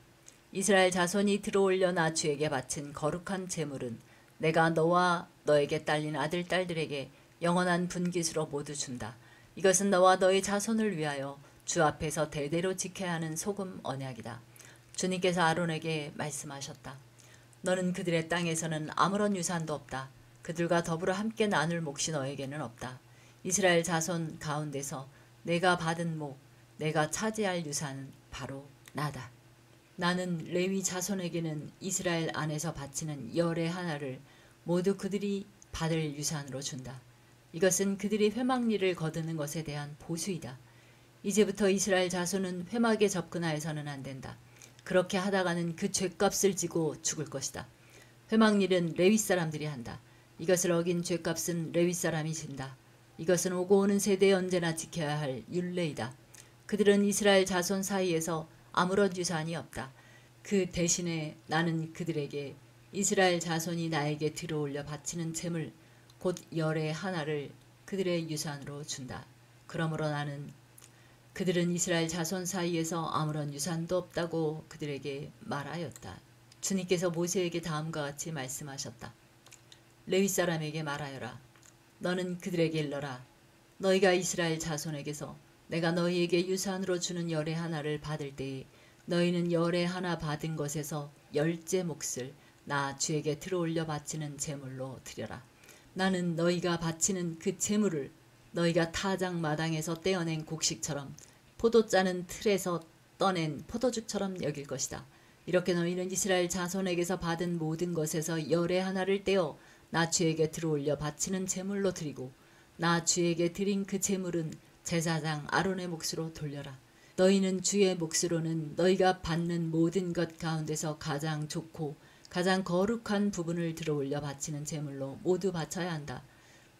이스라엘 자손이 들어올려 나 주에게 바친 거룩한 제물은 내가 너와 너에게 딸린 아들 딸들에게 영원한 분깃으로 모두 준다. 이것은 너와 너의 자손을 위하여 주 앞에서 대대로 지켜야 하는 소금 언약이다. 주님께서 아론에게 말씀하셨다. 너는 그들의 땅에서는 아무런 유산도 없다. 그들과 더불어 함께 나눌 몫이 너에게는 없다. 이스라엘 자손 가운데서 내가 받은 목, 내가 차지할 유산은 바로 나다. 나는 레위 자손에게는 이스라엘 안에서 바치는 열의 하나를 모두 그들이 받을 유산으로 준다. 이것은 그들이 회막리를 거두는 것에 대한 보수이다. 이제부터 이스라엘 자손은 회막에 접근하여서는 안 된다. 그렇게 하다가는 그 죗값을 지고 죽을 것이다. 회막일은 레위 사람들이 한다. 이것을 어긴 죗값은 레위 사람이 진다. 이것은 오고 오는 세대에 언제나 지켜야 할 율례이다. 그들은 이스라엘 자손 사이에서 아무런 유산이 없다. 그 대신에 나는 그들에게 이스라엘 자손이 나에게 들어올려 바치는 제물 곧 열의 하나를 그들의 유산으로 준다. 그러므로 나는 그들은 이스라엘 자손 사이에서 아무런 유산도 없다고 그들에게 말하였다. 주님께서 모세에게 다음과 같이 말씀하셨다. 레위 사람에게 말하여라. 너는 그들에게 일러라. 너희가 이스라엘 자손에게서 내가 너희에게 유산으로 주는 열의 하나를 받을 때에 너희는 열의 하나 받은 것에서 10째 몫을 나 주에게 들어올려 바치는 제물로 드려라. 나는 너희가 바치는 그 제물을 너희가 타작 마당에서 떼어낸 곡식처럼 포도 짜는 틀에서 떠낸 포도죽처럼 여길 것이다. 이렇게 너희는 이스라엘 자손에게서 받은 모든 것에서 열의 하나를 떼어 나 주에게 들어올려 바치는 제물로 드리고 나 주에게 드린 그 제물은 제사장 아론의 몫으로 돌려라. 너희는 주의 몫으로는 너희가 받는 모든 것 가운데서 가장 좋고 가장 거룩한 부분을 들어올려 바치는 제물로 모두 바쳐야 한다.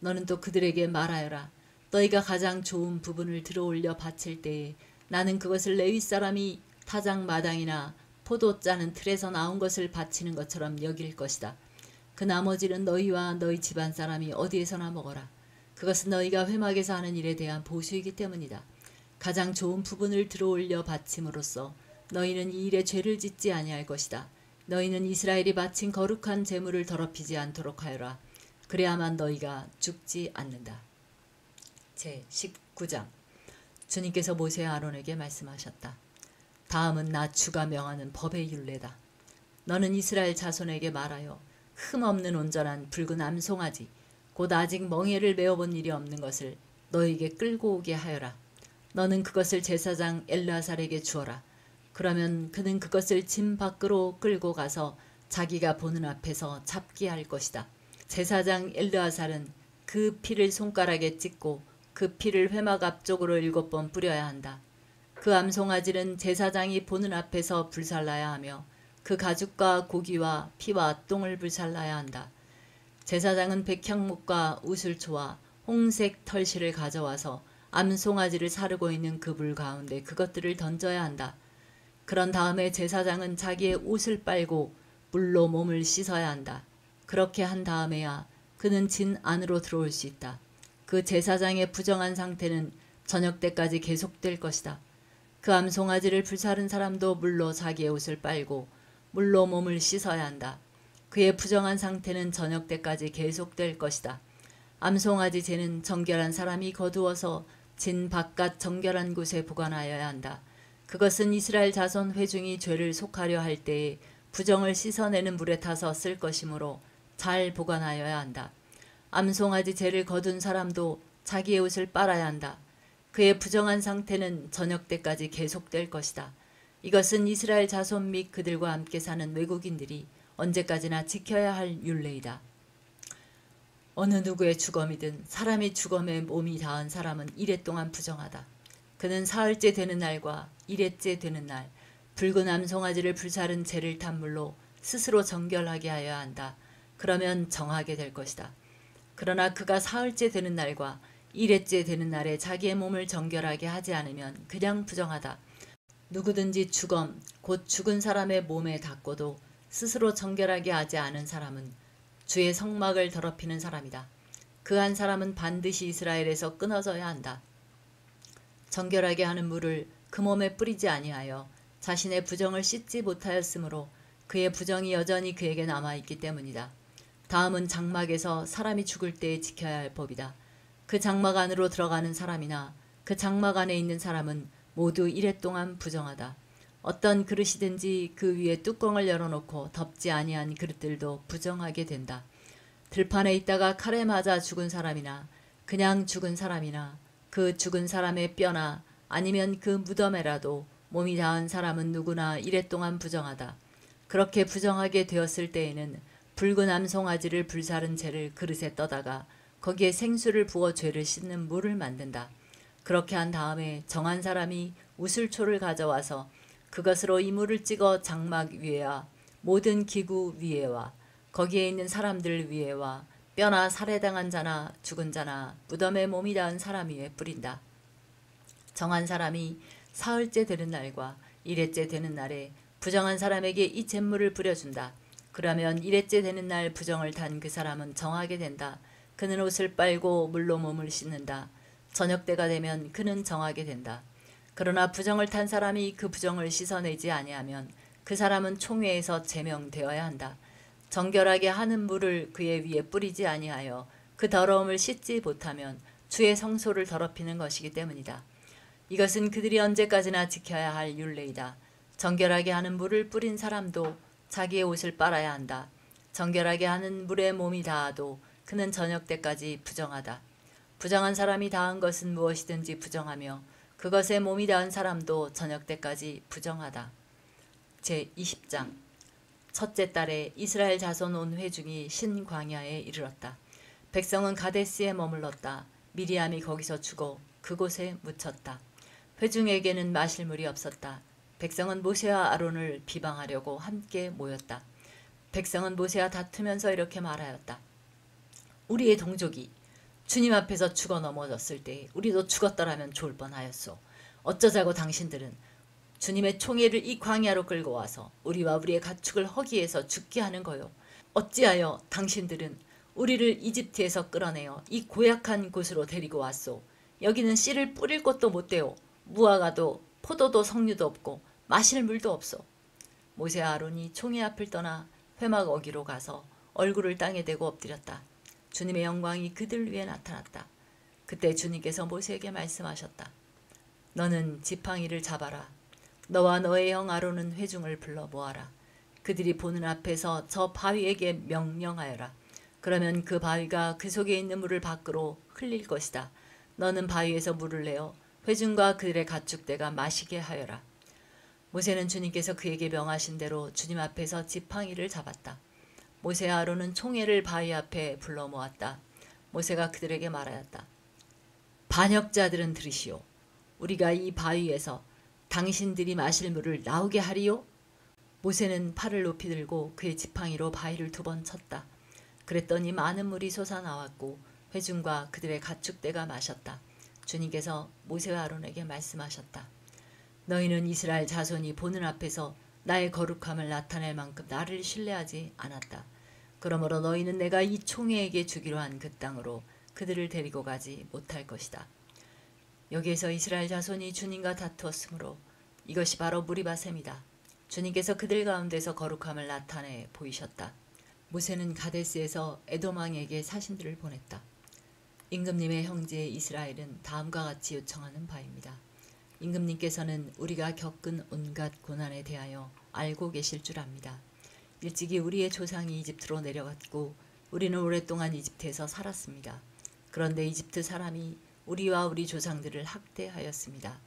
너는 또 그들에게 말하여라. 너희가 가장 좋은 부분을 들어올려 바칠 때에 나는 그것을 레위 사람이 타작 마당이나 포도 짜는 틀에서 나온 것을 바치는 것처럼 여길 것이다. 그 나머지는 너희와 너희 집안 사람이 어디에서나 먹어라. 그것은 너희가 회막에서 하는 일에 대한 보수이기 때문이다. 가장 좋은 부분을 들어올려 바침으로써 너희는 이 일에 죄를 짓지 아니할 것이다. 너희는 이스라엘이 바친 거룩한 제물을 더럽히지 않도록 하여라. 그래야만 너희가 죽지 않는다. 제19장 주님께서 모세와 아론에게 말씀하셨다. 다음은 나 주가 명하는 법의 율례다. 너는 이스라엘 자손에게 말하여 흠없는 온전한 붉은 암송아지 곧 아직 멍에를 메어본 일이 없는 것을 너에게 끌고 오게 하여라. 너는 그것을 제사장 엘르아살에게 주어라. 그러면 그는 그것을 짐 밖으로 끌고 가서 자기가 보는 앞에서 잡게 할 것이다. 제사장 엘르아살은 그 피를 손가락에 찍고 그 피를 회막 앞쪽으로 7번 뿌려야 한다. 그 암송아지는 제사장이 보는 앞에서 불살라야 하며 그 가죽과 고기와 피와 똥을 불살라야 한다. 제사장은 백향목과 우슬초와 홍색 털실을 가져와서 암송아지를 사르고 있는 그 불 가운데 그것들을 던져야 한다. 그런 다음에 제사장은 자기의 옷을 빨고 물로 몸을 씻어야 한다. 그렇게 한 다음에야 그는 진 안으로 들어올 수 있다. 그 제사장의 부정한 상태는 저녁 때까지 계속될 것이다. 그 암송아지를 불사른 사람도 물로 자기의 옷을 빨고 물로 몸을 씻어야 한다. 그의 부정한 상태는 저녁 때까지 계속될 것이다. 암송아지 죄는 정결한 사람이 거두어서 진 바깥 정결한 곳에 보관하여야 한다. 그것은 이스라엘 자손 회중이 죄를 속하려 할 때에 부정을 씻어내는 물에 타서 쓸 것이므로 잘 보관하여야 한다. 암송아지 죄를 거둔 사람도 자기의 옷을 빨아야 한다. 그의 부정한 상태는 저녁 때까지 계속될 것이다. 이것은 이스라엘 자손 및 그들과 함께 사는 외국인들이 언제까지나 지켜야 할 율례이다. 어느 누구의 주검이든 사람이 주검에 몸이 닿은 사람은 이래 동안 부정하다. 그는 사흘째 되는 날과 일회째 되는 날 붉은 암송아지를 불사른 재를 탄 물로 스스로 정결하게 하여야 한다. 그러면 정하게 될 것이다. 그러나 그가 사흘째 되는 날과 일회째 되는 날에 자기의 몸을 정결하게 하지 않으면 그냥 부정하다. 누구든지 주검, 곧 죽은 사람의 몸에 닿고도 스스로 정결하게 하지 않은 사람은 주의 성막을 더럽히는 사람이다. 그 한 사람은 반드시 이스라엘에서 끊어져야 한다. 정결하게 하는 물을 그 몸에 뿌리지 아니하여 자신의 부정을 씻지 못하였으므로 그의 부정이 여전히 그에게 남아있기 때문이다. 다음은 장막에서 사람이 죽을 때에 지켜야 할 법이다. 그 장막 안으로 들어가는 사람이나 그 장막 안에 있는 사람은 모두 이래 동안 부정하다. 어떤 그릇이든지 그 위에 뚜껑을 열어놓고 덮지 아니한 그릇들도 부정하게 된다. 들판에 있다가 칼에 맞아 죽은 사람이나 그냥 죽은 사람이나 그 죽은 사람의 뼈나 아니면 그 무덤에라도 몸이 닿은 사람은 누구나 이래 동안 부정하다. 그렇게 부정하게 되었을 때에는 붉은 암송아지를 불사른 재를 그릇에 떠다가 거기에 생수를 부어 죄를 씻는 물을 만든다. 그렇게 한 다음에 정한 사람이 우슬초를 가져와서 그것으로 이물을 찍어 장막 위에와 모든 기구 위에와 거기에 있는 사람들 위에와 뼈나 살해당한 자나 죽은 자나 무덤에 몸이 닿은 사람 위에 뿌린다. 정한 사람이 사흘째 되는 날과 일회째 되는 날에 부정한 사람에게 이 잿물을 뿌려준다. 그러면 일회째 되는 날 부정을 탄 그 사람은 정하게 된다. 그는 옷을 빨고 물로 몸을 씻는다. 저녁 때가 되면 그는 정하게 된다. 그러나 부정을 탄 사람이 그 부정을 씻어내지 아니하면 그 사람은 총회에서 제명되어야 한다. 정결하게 하는 물을 그의 위에 뿌리지 아니하여 그 더러움을 씻지 못하면 주의 성소를 더럽히는 것이기 때문이다. 이것은 그들이 언제까지나 지켜야 할 율례이다. 정결하게 하는 물을 뿌린 사람도 자기의 옷을 빨아야 한다. 정결하게 하는 물에 몸이 닿아도 그는 저녁 때까지 부정하다. 부정한 사람이 닿은 것은 무엇이든지 부정하며 그것에 몸이 닿은 사람도 저녁 때까지 부정하다. 제20장 첫째 달에 이스라엘 자손 온 회중이 신광야에 이르렀다. 백성은 가데스에 머물렀다. 미리암이 거기서 죽어 그곳에 묻혔다. 회중에게는 마실 물이 없었다. 백성은 모세와 아론을 비방하려고 함께 모였다. 백성은 모세와 다투면서 이렇게 말하였다. 우리의 동족이 주님 앞에서 죽어 넘어졌을 때 우리도 죽었더라면 좋을 뻔하였소. 어쩌자고 당신들은 주님의 총애를 이 광야로 끌고 와서 우리와 우리의 가축을 허기에서 죽게 하는 거요. 어찌하여 당신들은 우리를 이집트에서 끌어내어 이 고약한 곳으로 데리고 왔소. 여기는 씨를 뿌릴 곳도 못 되오. 무화과도 포도도 석류도 없고 마실 물도 없소. 모세와 아론이 총회 앞을 떠나 회막 어기로 가서 얼굴을 땅에 대고 엎드렸다. 주님의 영광이 그들 위에 나타났다. 그때 주님께서 모세에게 말씀하셨다. 너는 지팡이를 잡아라. 너와 너의 형 아론은 회중을 불러 모아라. 그들이 보는 앞에서 저 바위에게 명령하여라. 그러면 그 바위가 그 속에 있는 물을 밖으로 흘릴 것이다. 너는 바위에서 물을 내어 회중과 그들의 가축대가 마시게 하여라. 모세는 주님께서 그에게 명하신 대로 주님 앞에서 지팡이를 잡았다. 모세와 아론은 총회를 바위 앞에 불러 모았다. 모세가 그들에게 말하였다. 반역자들은 들으시오. 우리가 이 바위에서 당신들이 마실 물을 나오게 하리요? 모세는 팔을 높이 들고 그의 지팡이로 바위를 2번 쳤다. 그랬더니 많은 물이 솟아나왔고 회중과 그들의 가축대가 마셨다. 주님께서 모세와 아론에게 말씀하셨다. 너희는 이스라엘 자손이 보는 앞에서 나의 거룩함을 나타낼 만큼 나를 신뢰하지 않았다. 그러므로 너희는 내가 이 총회에게 주기로 한 그 땅으로 그들을 데리고 가지 못할 것이다. 여기에서 이스라엘 자손이 주님과 다투었으므로 이것이 바로 무리바셈이다. 주님께서 그들 가운데서 거룩함을 나타내 보이셨다. 모세는 가데스에서 에돔 왕에게 사신들을 보냈다. 임금님의 형제 이스라엘은 다음과 같이 요청하는 바입니다. 임금님께서는 우리가 겪은 온갖 고난에 대하여 알고 계실 줄 압니다. 일찍이 우리의 조상이 이집트로 내려갔고 우리는 오랫동안 이집트에서 살았습니다. 그런데 이집트 사람이 우리와 우리 조상들을 학대하였습니다.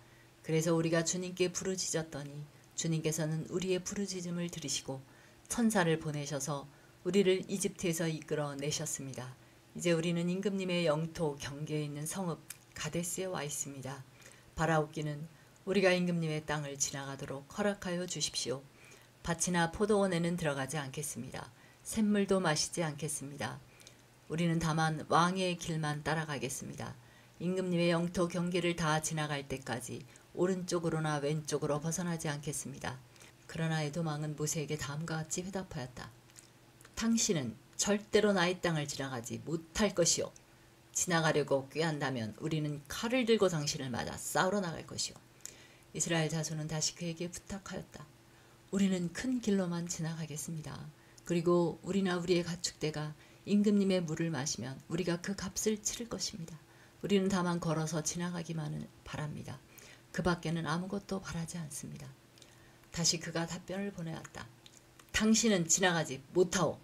그래서 우리가 주님께 부르짖었더니 주님께서는 우리의 부르짖음을 들으시고 천사를 보내셔서 우리를 이집트에서 이끌어 내셨습니다. 이제 우리는 임금님의 영토 경계에 있는 성읍 가데스에 와 있습니다. 바라옵기는 우리가 임금님의 땅을 지나가도록 허락하여 주십시오. 밭이나 포도원에는 들어가지 않겠습니다. 샘물도 마시지 않겠습니다. 우리는 다만 왕의 길만 따라가겠습니다. 임금님의 영토 경계를 다 지나갈 때까지 오른쪽으로나 왼쪽으로 벗어나지 않겠습니다. 그러나 에돔 왕은 모세에게 다음과 같이 회답하였다. 당신은 절대로 나의 땅을 지나가지 못할 것이요. 지나가려고 꾀한다면 우리는 칼을 들고 당신을 맞아 싸우러 나갈 것이요. 이스라엘 자손은 다시 그에게 부탁하였다. 우리는 큰 길로만 지나가겠습니다. 그리고 우리나 우리의 가축대가 임금님의 물을 마시면 우리가 그 값을 치를 것입니다. 우리는 다만 걸어서 지나가기만을 바랍니다. 그 밖에는 아무것도 바라지 않습니다. 다시 그가 답변을 보내왔다. 당신은 지나가지 못하오.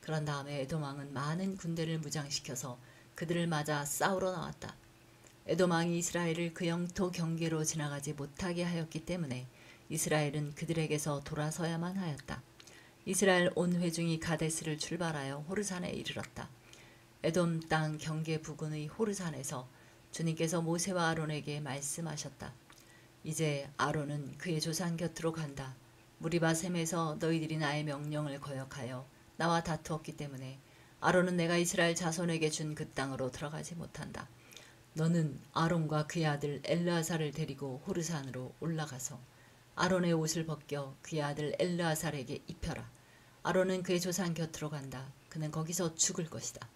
그런 다음에 에돔 왕은 많은 군대를 무장시켜서 그들을 맞아 싸우러 나왔다. 에돔 왕이 이스라엘을 그 영토 경계로 지나가지 못하게 하였기 때문에 이스라엘은 그들에게서 돌아서야만 하였다. 이스라엘 온 회중이 가데스를 출발하여 호르산에 이르렀다. 에돔 땅 경계 부근의 호르산에서 주님께서 모세와 아론에게 말씀하셨다. 이제 아론은 그의 조상 곁으로 간다. 무리바셈에서 너희들이 나의 명령을 거역하여 나와 다투었기 때문에 아론은 내가 이스라엘 자손에게 준 그 땅으로 들어가지 못한다. 너는 아론과 그의 아들 엘르아살을 데리고 호르산으로 올라가서 아론의 옷을 벗겨 그의 아들 엘르아살에게 입혀라. 아론은 그의 조상 곁으로 간다. 그는 거기서 죽을 것이다.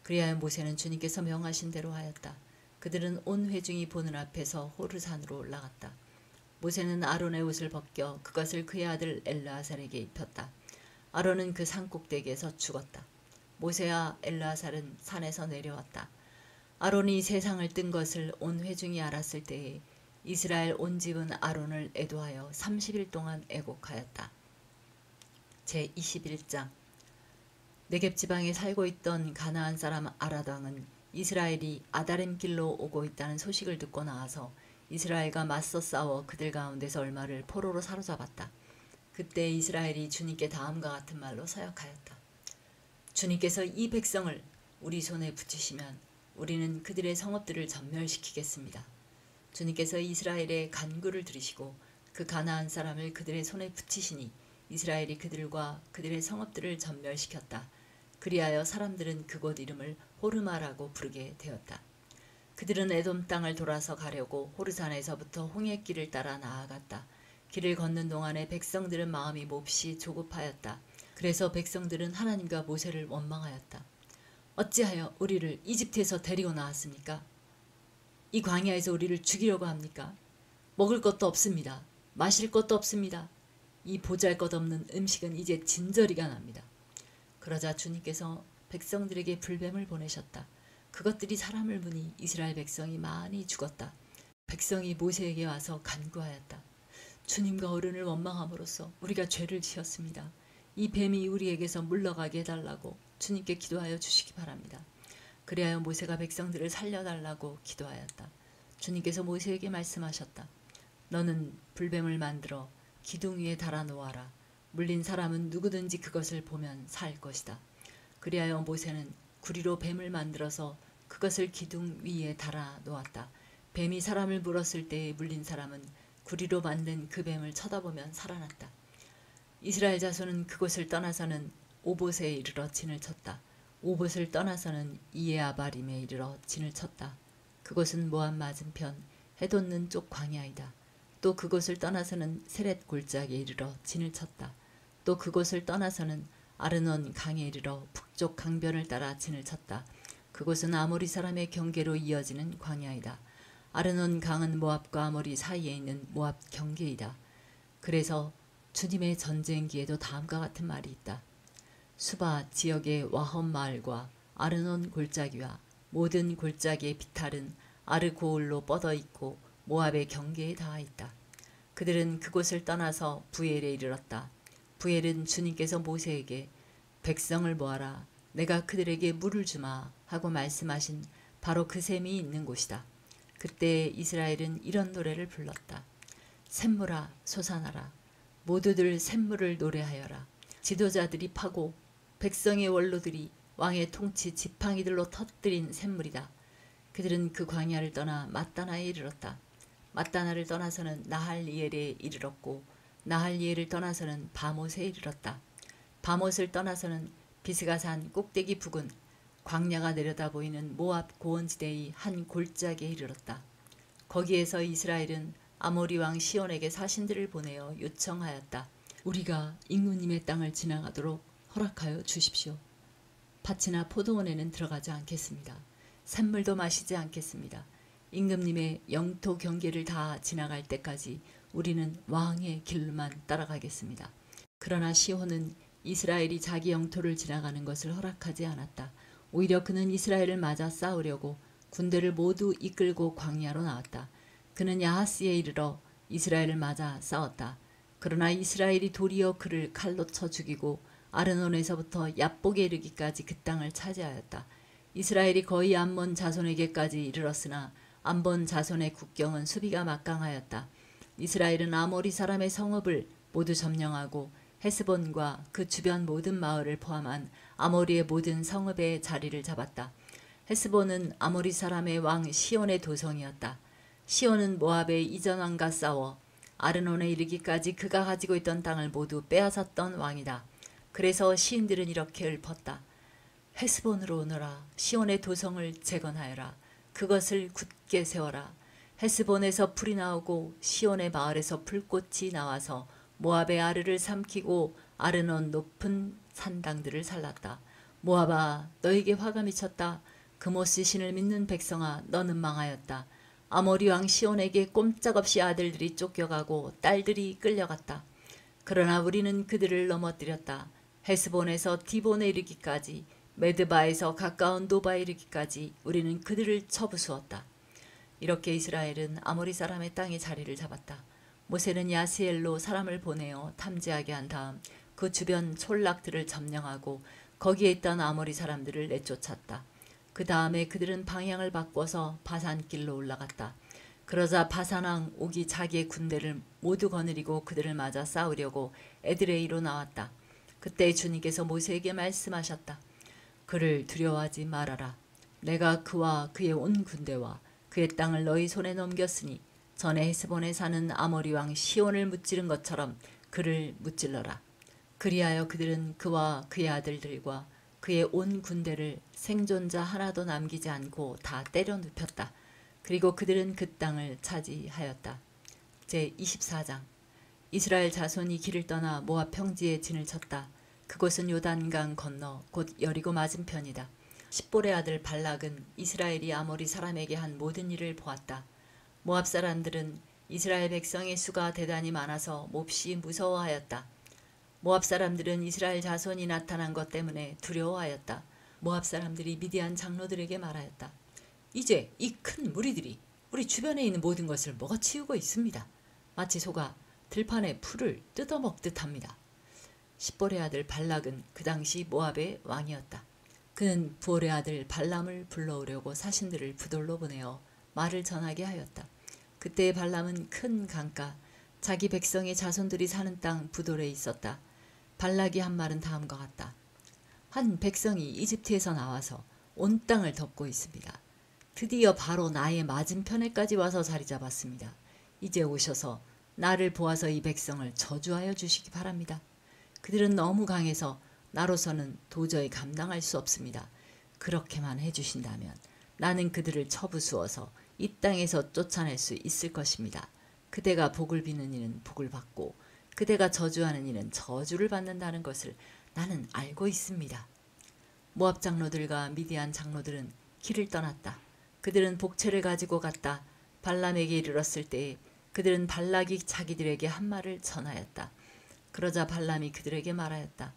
그리하여 모세는 주님께서 명하신 대로 하였다. 그들은 온 회중이 보는 앞에서 호르산으로 올라갔다. 모세는 아론의 옷을 벗겨 그것을 그의 아들 엘르아살에게 입혔다. 아론은 그 산 꼭대기에서 죽었다. 모세와 엘르아살은 산에서 내려왔다. 아론이 세상을 뜬 것을 온 회중이 알았을 때에 이스라엘 온 집은 아론을 애도하여 30일 동안 애곡하였다. 제21장 네겝 지방에 살고 있던 가나안 사람 아랏 왕은 이스라엘이 아다림 길로 오고 있다는 소식을 듣고 나와서 이스라엘과 맞서 싸워 그들 가운데서 얼마를 포로로 사로잡았다. 그때 이스라엘이 주님께 다음과 같은 말로 사역하였다. 주님께서 이 백성을 우리 손에 붙이시면 우리는 그들의 성읍들을 전멸시키겠습니다. 주님께서 이스라엘의 간구를 들으시고 그 가나안 사람을 그들의 손에 붙이시니 이스라엘이 그들과 그들의 성읍들을 전멸시켰다. 그리하여 사람들은 그곳 이름을 호르마라고 부르게 되었다. 그들은 에돔 땅을 돌아서 가려고 호르산에서부터 홍해길을 따라 나아갔다. 길을 걷는 동안에 백성들은 마음이 몹시 조급하였다. 그래서 백성들은 하나님과 모세를 원망하였다. 어찌하여 우리를 이집트에서 데리고 나왔습니까? 이 광야에서 우리를 죽이려고 합니까? 먹을 것도 없습니다. 마실 것도 없습니다. 이 보잘것없는 음식은 이제 진저리가 납니다. 그러자 주님께서 백성들에게 불뱀을 보내셨다. 그것들이 사람을 무니 이스라엘 백성이 많이 죽었다. 백성이 모세에게 와서 간구하였다. 주님과 어른을 원망함으로써 우리가 죄를 지었습니다. 이 뱀이 우리에게서 물러가게 해달라고 주님께 기도하여 주시기 바랍니다. 그리하여 모세가 백성들을 살려달라고 기도하였다. 주님께서 모세에게 말씀하셨다. 너는 불뱀을 만들어 기둥 위에 달아 놓아라. 물린 사람은 누구든지 그것을 보면 살 것이다. 그리하여 모세는 구리로 뱀을 만들어서 그것을 기둥 위에 달아 놓았다. 뱀이 사람을 물었을 때 물린 사람은 구리로 만든 그 뱀을 쳐다보면 살아났다. 이스라엘 자손은 그곳을 떠나서는 오봇에 이르러 진을 쳤다. 오봇을 떠나서는 이에아바림에 이르러 진을 쳤다. 그곳은 모압 맞은편 해돋는 쪽 광야이다. 또 그곳을 떠나서는 세렛 골짜기에 이르러 진을 쳤다. 또 그곳을 떠나서는 아르논 강에 이르러 북쪽 강변을 따라 진을 쳤다. 그곳은 아모리 사람의 경계로 이어지는 광야이다. 아르논 강은 모압과 아모리 사이에 있는 모압 경계이다. 그래서 주님의 전쟁기에도 다음과 같은 말이 있다. 수바 지역의 와험 마을과 아르논 골짜기와 모든 골짜기의 비탈은 아르고울로 뻗어 있고 모압의 경계에 닿아 있다. 그들은 그곳을 떠나서 부엘에 이르렀다. 부엘은 주님께서 모세에게 백성을 모아라, 내가 그들에게 물을 주마 하고 말씀하신 바로 그 샘이 있는 곳이다. 그때 이스라엘은 이런 노래를 불렀다. 샘물아 솟아나라, 모두들 샘물을 노래하여라. 지도자들이 파고 백성의 원로들이 왕의 통치 지팡이들로 터뜨린 샘물이다. 그들은 그 광야를 떠나 mat다나에 이르렀다. mat다나를 떠나서는 나할리엘에 이르렀고 나할리엘을 떠나서는 바못에 이르렀다. 바못을 떠나서는 비스가산 꼭대기 부근 광야가 내려다 보이는 모압 고원지대의 한 골짜기에 이르렀다. 거기에서 이스라엘은 아모리 왕 시온에게 사신들을 보내어 요청하였다. 우리가 임금님의 땅을 지나가도록 허락하여 주십시오. 밭이나 포도원에는 들어가지 않겠습니다. 샘물도 마시지 않겠습니다. 임금님의 영토 경계를 다 지나갈 때까지 우리는 왕의 길만 따라가겠습니다. 그러나 시온은 이스라엘이 자기 영토를 지나가는 것을 허락하지 않았다. 오히려 그는 이스라엘을 맞아 싸우려고 군대를 모두 이끌고 광야로 나왔다. 그는 야하스에 이르러 이스라엘을 맞아 싸웠다. 그러나 이스라엘이 도리어 그를 칼로 쳐 죽이고 아르논에서부터 얍복에 이르기까지 그 땅을 차지하였다. 이스라엘이 거의 암몬 자손에게까지 이르렀으나 암몬 자손의 국경은 수비가 막강하였다. 이스라엘은 아모리 사람의 성읍을 모두 점령하고 헤스본과 그 주변 모든 마을을 포함한 아모리의 모든 성읍에 자리를 잡았다. 헤스본은 아모리 사람의 왕 시온의 도성이었다. 시온은 모압의 이전 왕과 싸워 아르논에 이르기까지 그가 가지고 있던 땅을 모두 빼앗았던 왕이다. 그래서 시인들은 이렇게 읊었다. 헤스본으로 오너라. 시온의 도성을 재건하여라. 그것을 굳게 세워라. 헤스본에서 풀이 나오고 시온의 마을에서 풀꽃이 나와서 모압의 아르를 삼키고 아르논 높은 산당들을 살랐다. 모압아, 너에게 화가 미쳤다. 그모스 신을 믿는 백성아, 너는 망하였다. 아모리 왕 시온에게 꼼짝없이 아들들이 쫓겨가고 딸들이 끌려갔다. 그러나 우리는 그들을 넘어뜨렸다. 헤스본에서 디본에 이르기까지, 메드바에서 가까운 노바에 이르기까지 우리는 그들을 쳐부수었다. 이렇게 이스라엘은 아모리 사람의 땅에 자리를 잡았다. 모세는 야스엘로 사람을 보내어 탐지하게 한 다음 그 주변 촌락들을 점령하고 거기에 있던 아모리 사람들을 내쫓았다. 그 다음에 그들은 방향을 바꿔서 바산길로 올라갔다. 그러자 바산왕 옥이 자기의 군대를 모두 거느리고 그들을 맞아 싸우려고 에드레이로 나왔다. 그때 주님께서 모세에게 말씀하셨다. 그를 두려워하지 말아라. 내가 그와 그의 온 군대와 그의 땅을 너희 손에 넘겼으니 전에 헤스본에 사는 아모리 왕 시온을 무찌른 것처럼 그를 무찔러라. 그리하여 그들은 그와 그의 아들들과 그의 온 군대를 생존자 하나도 남기지 않고 다 때려 눕혔다. 그리고 그들은 그 땅을 차지하였다. 제24장. 이스라엘 자손이 길을 떠나 모압 평지에 진을 쳤다. 그곳은 요단강 건너 곧 여리고 맞은편이다. 십볼의 아들 발락은 이스라엘이 아모리 사람에게 한 모든 일을 보았다. 모압 사람들은 이스라엘 백성의 수가 대단히 많아서 몹시 무서워하였다. 모압 사람들은 이스라엘 자손이 나타난 것 때문에 두려워하였다. 모압 사람들이 미디안 장로들에게 말하였다. 이제 이 큰 무리들이 우리 주변에 있는 모든 것을 먹어치우고 있습니다. 마치 소가 들판의 풀을 뜯어먹듯 합니다. 십볼의 아들 발락은 그 당시 모압의 왕이었다. 그는 부올의 아들 발람을 불러오려고 사신들을 부돌로 보내어 말을 전하게 하였다. 그때 발람은 큰 강가 자기 백성의 자손들이 사는 땅 부돌에 있었다. 발락이 한 말은 다음과 같다. 한 백성이 이집트에서 나와서 온 땅을 덮고 있습니다. 드디어 바로 나의 맞은편에까지 와서 자리 잡았습니다. 이제 오셔서 나를 보아서 이 백성을 저주하여 주시기 바랍니다. 그들은 너무 강해서 나로서는 도저히 감당할 수 없습니다. 그렇게만 해주신다면 나는 그들을 쳐부수어서 이 땅에서 쫓아낼 수 있을 것입니다. 그대가 복을 비는 이는 복을 받고 그대가 저주하는 이는 저주를 받는다는 것을 나는 알고 있습니다. 모압 장로들과 미디안 장로들은 길을 떠났다. 그들은 복채를 가지고 갔다. 발람에게 이르렀을 때에 그들은 발락이 자기들에게 한 말을 전하였다. 그러자 발람이 그들에게 말하였다.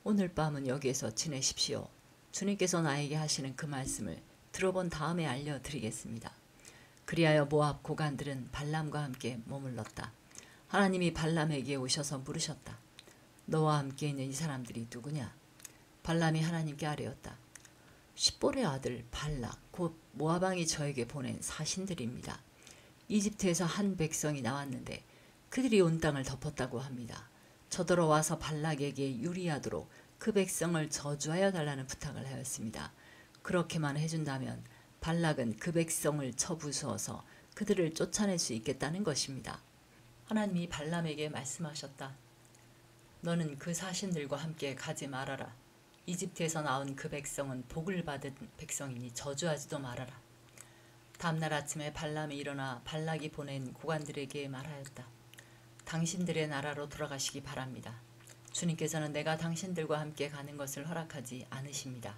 오늘 밤은 여기에서 지내십시오. 주님께서 나에게 하시는 그 말씀을 들어본 다음에 알려드리겠습니다. 그리하여 모압 고관들은 발람과 함께 머물렀다. 하나님이 발람에게 오셔서 물으셨다. 너와 함께 있는 이 사람들이 누구냐? 발람이 하나님께 아뢰었다. 십볼의 아들 발락 곧 모압 왕이 저에게 보낸 사신들입니다. 이집트에서 한 백성이 나왔는데 그들이 온 땅을 덮었다고 합니다. 저더러 와서 발락에게 유리하도록 그 백성을 저주하여 달라는 부탁을 하였습니다. 그렇게만 해준다면 발락은 그 백성을 쳐부수어서 그들을 쫓아낼 수 있겠다는 것입니다. 하나님이 발람에게 말씀하셨다. 너는 그 사신들과 함께 가지 말아라. 이집트에서 나온 그 백성은 복을 받은 백성이니 저주하지도 말아라. 다음날 아침에 발람이 일어나 발락이 보낸 고관들에게 말하였다. 당신들의 나라로 돌아가시기 바랍니다. 주님께서는 내가 당신들과 함께 가는 것을 허락하지 않으십니다.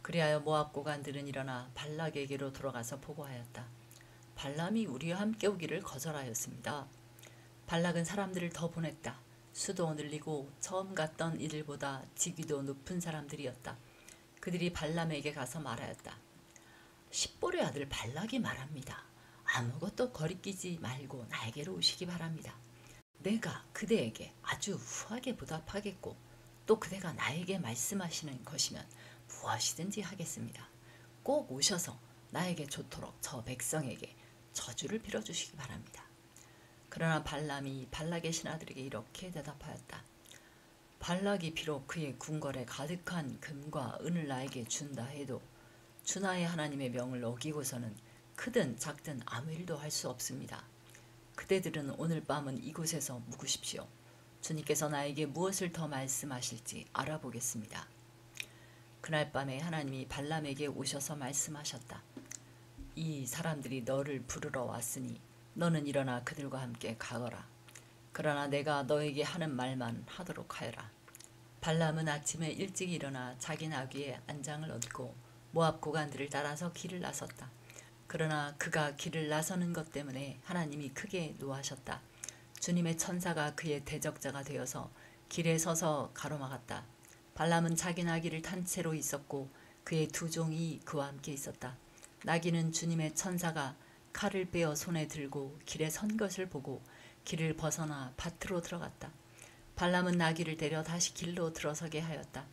그리하여 모압 고관들은 일어나 발락에게로 돌아가서 보고하였다. 발람이 우리와 함께 오기를 거절하였습니다. 발락은 사람들을 더 보냈다. 수도 늘리고 처음 갔던 이들보다 직위도 높은 사람들이었다. 그들이 발람에게 가서 말하였다. 십볼의 아들 발락이 말합니다. 아무것도 거리끼지 말고 나에게로 오시기 바랍니다. 내가 그대에게 아주 후하게 보답하겠고 또 그대가 나에게 말씀하시는 것이면 무엇이든지 하겠습니다. 꼭 오셔서 나에게 좋도록 저 백성에게 저주를 빌어주시기 바랍니다. 그러나 발람이 발락의 신하들에게 이렇게 대답하였다. 발락이 비록 그의 궁궐에 가득한 금과 은을 나에게 준다 해도 주나의 하나님의 명을 어기고서는 크든 작든 아무 일도 할 수 없습니다. 그대들은 오늘 밤은 이곳에서 묵으십시오. 주님께서 나에게 무엇을 더 말씀하실지 알아보겠습니다. 그날 밤에 하나님이 발람에게 오셔서 말씀하셨다. 이 사람들이 너를 부르러 왔으니 너는 일어나 그들과 함께 가거라. 그러나 내가 너에게 하는 말만 하도록 하여라. 발람은 아침에 일찍 일어나 자기 나귀의 안장을 얻고 모압 고관들을 따라서 길을 나섰다. 그러나 그가 길을 나서는 것 때문에 하나님이 크게 노하셨다. 주님의 천사가 그의 대적자가 되어서 길에 서서 가로막았다. 발람은 자기 나귀를 탄 채로 있었고 그의 두 종이 그와 함께 있었다. 나귀는 주님의 천사가 칼을 빼어 손에 들고 길에 선 것을 보고 길을 벗어나 밭으로 들어갔다. 발람은 나귀를 데려 다시 길로 들어서게 하였다.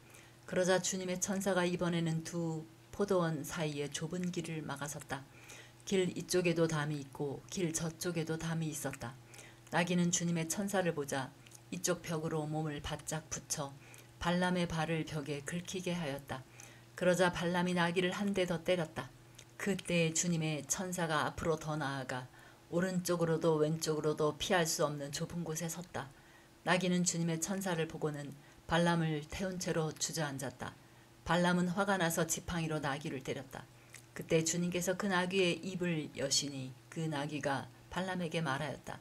그러자 주님의 천사가 이번에는 두 포도원 사이에 좁은 길을 막아섰다. 길 이쪽에도 담이 있고 길 저쪽에도 담이 있었다. 나귀는 주님의 천사를 보자 이쪽 벽으로 몸을 바짝 붙여 발람의 발을 벽에 긁히게 하였다. 그러자 발람이 나귀를 한 대 더 때렸다. 그때 주님의 천사가 앞으로 더 나아가 오른쪽으로도 왼쪽으로도 피할 수 없는 좁은 곳에 섰다. 나귀는 주님의 천사를 보고는 발람을 태운 채로 주저앉았다. 발람은 화가 나서 지팡이로 나귀를 때렸다. 그때 주님께서 그 나귀의 입을 여시니 그 나귀가 발람에게 말하였다.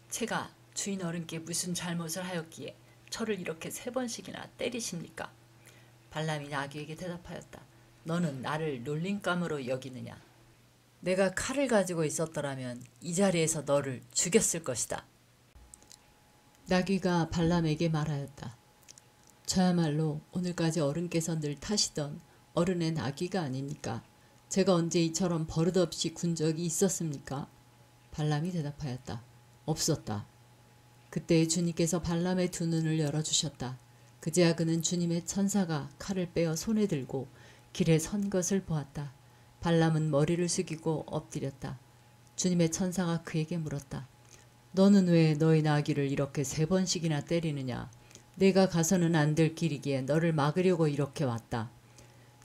제가 주인 어른께 무슨 잘못을 하였기에 저를 이렇게 3번씩이나 때리십니까? 발람이 나귀에게 대답하였다. 너는 나를 놀림감으로 여기느냐? 내가 칼을 가지고 있었더라면 이 자리에서 너를 죽였을 것이다. 나귀가 발람에게 말하였다. 저야말로 오늘까지 어른께서 늘 타시던 어른의 나귀가 아닙니까? 제가 언제 이처럼 버릇없이 군 적이 있었습니까? 발람이 대답하였다. 없었다. 그때 주님께서 발람의 두 눈을 열어주셨다. 그제야 그는 주님의 천사가 칼을 빼어 손에 들고 길에 선 것을 보았다. 발람은 머리를 숙이고 엎드렸다. 주님의 천사가 그에게 물었다. 너는 왜 너의 나귀를 이렇게 3번씩이나 때리느냐? 내가 가서는 안 될 길이기에 너를 막으려고 이렇게 왔다.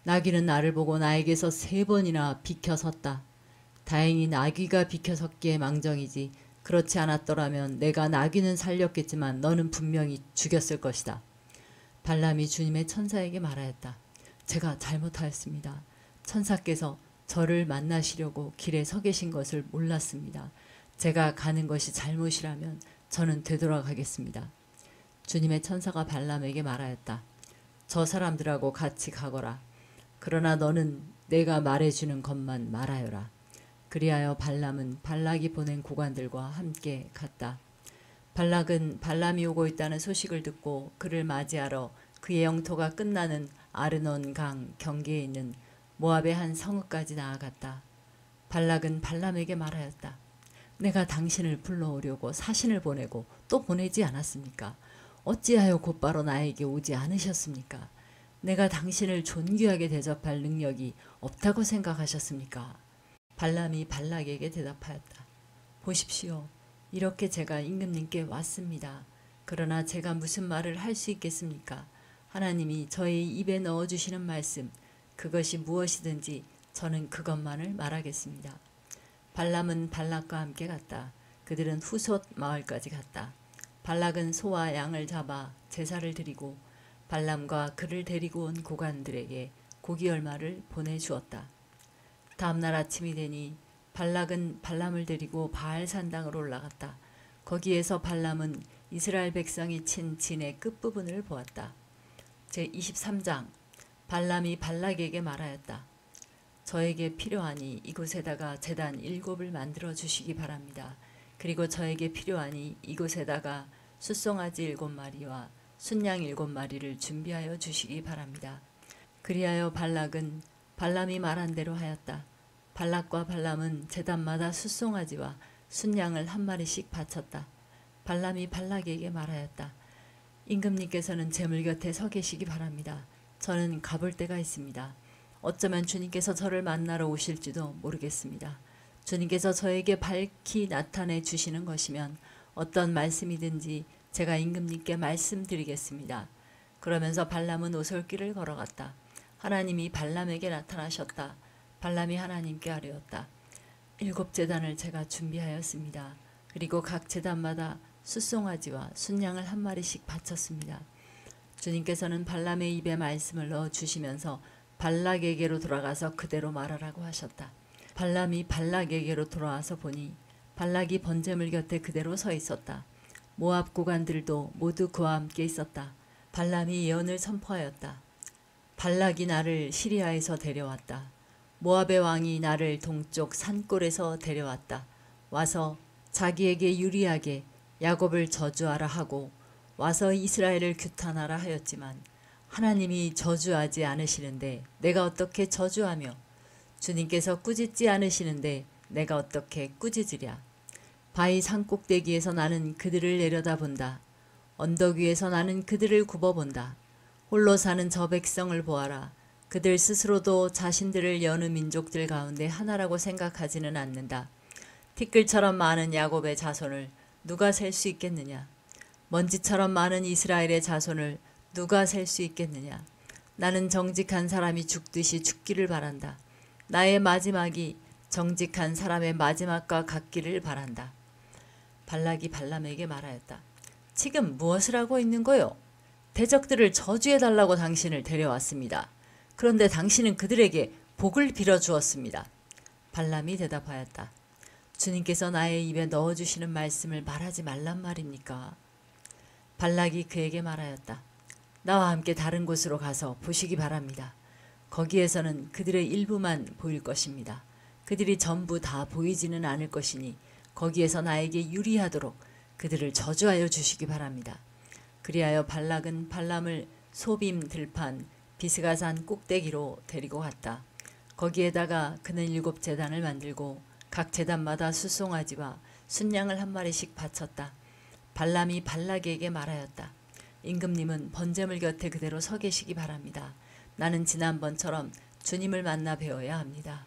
나귀는 나를 보고 나에게서 3번이나 비켜섰다. 다행히 나귀가 비켜섰기에 망정이지 그렇지 않았더라면 내가 나귀는 살렸겠지만 너는 분명히 죽였을 것이다. 발람이 주님의 천사에게 말하였다. 제가 잘못하였습니다. 천사께서 저를 만나시려고 길에 서 계신 것을 몰랐습니다. 제가 가는 것이 잘못이라면 저는 되돌아가겠습니다. 주님의 천사가 발람에게 말하였다. 저 사람들하고 같이 가거라. 그러나 너는 내가 말해주는 것만 말하여라. 그리하여 발람은 발락이 보낸 고관들과 함께 갔다. 발락은 발람이 오고 있다는 소식을 듣고 그를 맞이하러 그의 영토가 끝나는 아르논 강 경계에 있는 모압의 한 성읍까지 나아갔다. 발락은 발람에게 말하였다. 내가 당신을 불러오려고 사신을 보내고 또 보내지 않았습니까? 어찌하여 곧바로 나에게 오지 않으셨습니까? 내가 당신을 존귀하게 대접할 능력이 없다고 생각하셨습니까? 발람이 발락에게 대답하였다. 보십시오. 이렇게 제가 임금님께 왔습니다. 그러나 제가 무슨 말을 할 수 있겠습니까? 하나님이 저의 입에 넣어주시는 말씀, 그것이 무엇이든지 저는 그것만을 말하겠습니다. 발람은 발락과 함께 갔다. 그들은 후솥 마을까지 갔다. 발락은 소와 양을 잡아 제사를 드리고 발람과 그를 데리고 온 고관들에게 고기 얼마를 보내주었다. 다음날 아침이 되니 발락은 발람을 데리고 바알 산당으로 올라갔다. 거기에서 발람은 이스라엘 백성이 친 진의 끝부분을 보았다. 제23장 발람이 발락에게 말하였다. 저에게 필요하니 이곳에다가 제단 7을 만들어 주시기 바랍니다. 그리고 저에게 필요하니 이곳에다가 숫송아지 7마리와 순양 7마리를 준비하여 주시기 바랍니다. 그리하여 발락은 발람이 말한 대로 하였다. 발락과 발람은 제단마다 숫송아지와 순양을 1마리씩 바쳤다. 발람이 발락에게 말하였다. 임금님께서는 제물 곁에 서 계시기 바랍니다. 저는 가볼 데가 있습니다. 어쩌면 주님께서 저를 만나러 오실지도 모르겠습니다. 주님께서 저에게 밝히 나타내 주시는 것이면 어떤 말씀이든지 제가 임금님께 말씀드리겠습니다. 그러면서 발람은 오솔길을 걸어갔다. 하나님이 발람에게 나타나셨다. 발람이 하나님께 아뢰었다. 7제단을 제가 준비하였습니다. 그리고 각 제단마다 숫송아지와 순양을 1마리씩 바쳤습니다. 주님께서는 발람의 입에 말씀을 넣어주시면서 발락에게로 돌아가서 그대로 말하라고 하셨다. 발람이 발락에게로 돌아와서 보니 발락이 번제물 곁에 그대로 서 있었다. 모압 고관들도 모두 그와 함께 있었다. 발람이 예언을 선포하였다. 발락이 나를 시리아에서 데려왔다. 모압의 왕이 나를 동쪽 산골에서 데려왔다. 와서 자기에게 유리하게 야곱을 저주하라 하고 와서 이스라엘을 규탄하라 하였지만 하나님이 저주하지 않으시는데 내가 어떻게 저주하며 주님께서 꾸짖지 않으시는데 내가 어떻게 꾸짖으랴. 바위 산꼭대기에서 나는 그들을 내려다본다. 언덕 위에서 나는 그들을 굽어본다. 홀로 사는 저 백성을 보아라. 그들 스스로도 자신들을 여느 민족들 가운데 하나라고 생각하지는 않는다. 티끌처럼 많은 야곱의 자손을 누가 셀 수 있겠느냐. 먼지처럼 많은 이스라엘의 자손을 누가 셀 수 있겠느냐. 나는 정직한 사람이 죽듯이 죽기를 바란다. 나의 마지막이 정직한 사람의 마지막과 같기를 바란다. 발락이 발람에게 말하였다. 지금 무엇을 하고 있는 거요? 대적들을 저주해달라고 당신을 데려왔습니다. 그런데 당신은 그들에게 복을 빌어주었습니다. 발람이 대답하였다. 주님께서 나의 입에 넣어주시는 말씀을 말하지 말란 말입니까? 발락이 그에게 말하였다. 나와 함께 다른 곳으로 가서 보시기 바랍니다. 거기에서는 그들의 일부만 보일 것입니다. 그들이 전부 다 보이지는 않을 것이니 거기에서 나에게 유리하도록 그들을 저주하여 주시기 바랍니다. 그리하여 발락은 발람을 소빔 들판 비스가산 꼭대기로 데리고 갔다. 거기에다가 그는 7제단을 만들고 각 제단마다 숫송아지와 순양을 1마리씩 바쳤다. 발람이 발락에게 말하였다. 임금님은 번제물 곁에 그대로 서 계시기 바랍니다. 나는 지난번처럼 주님을 만나 배워야 합니다.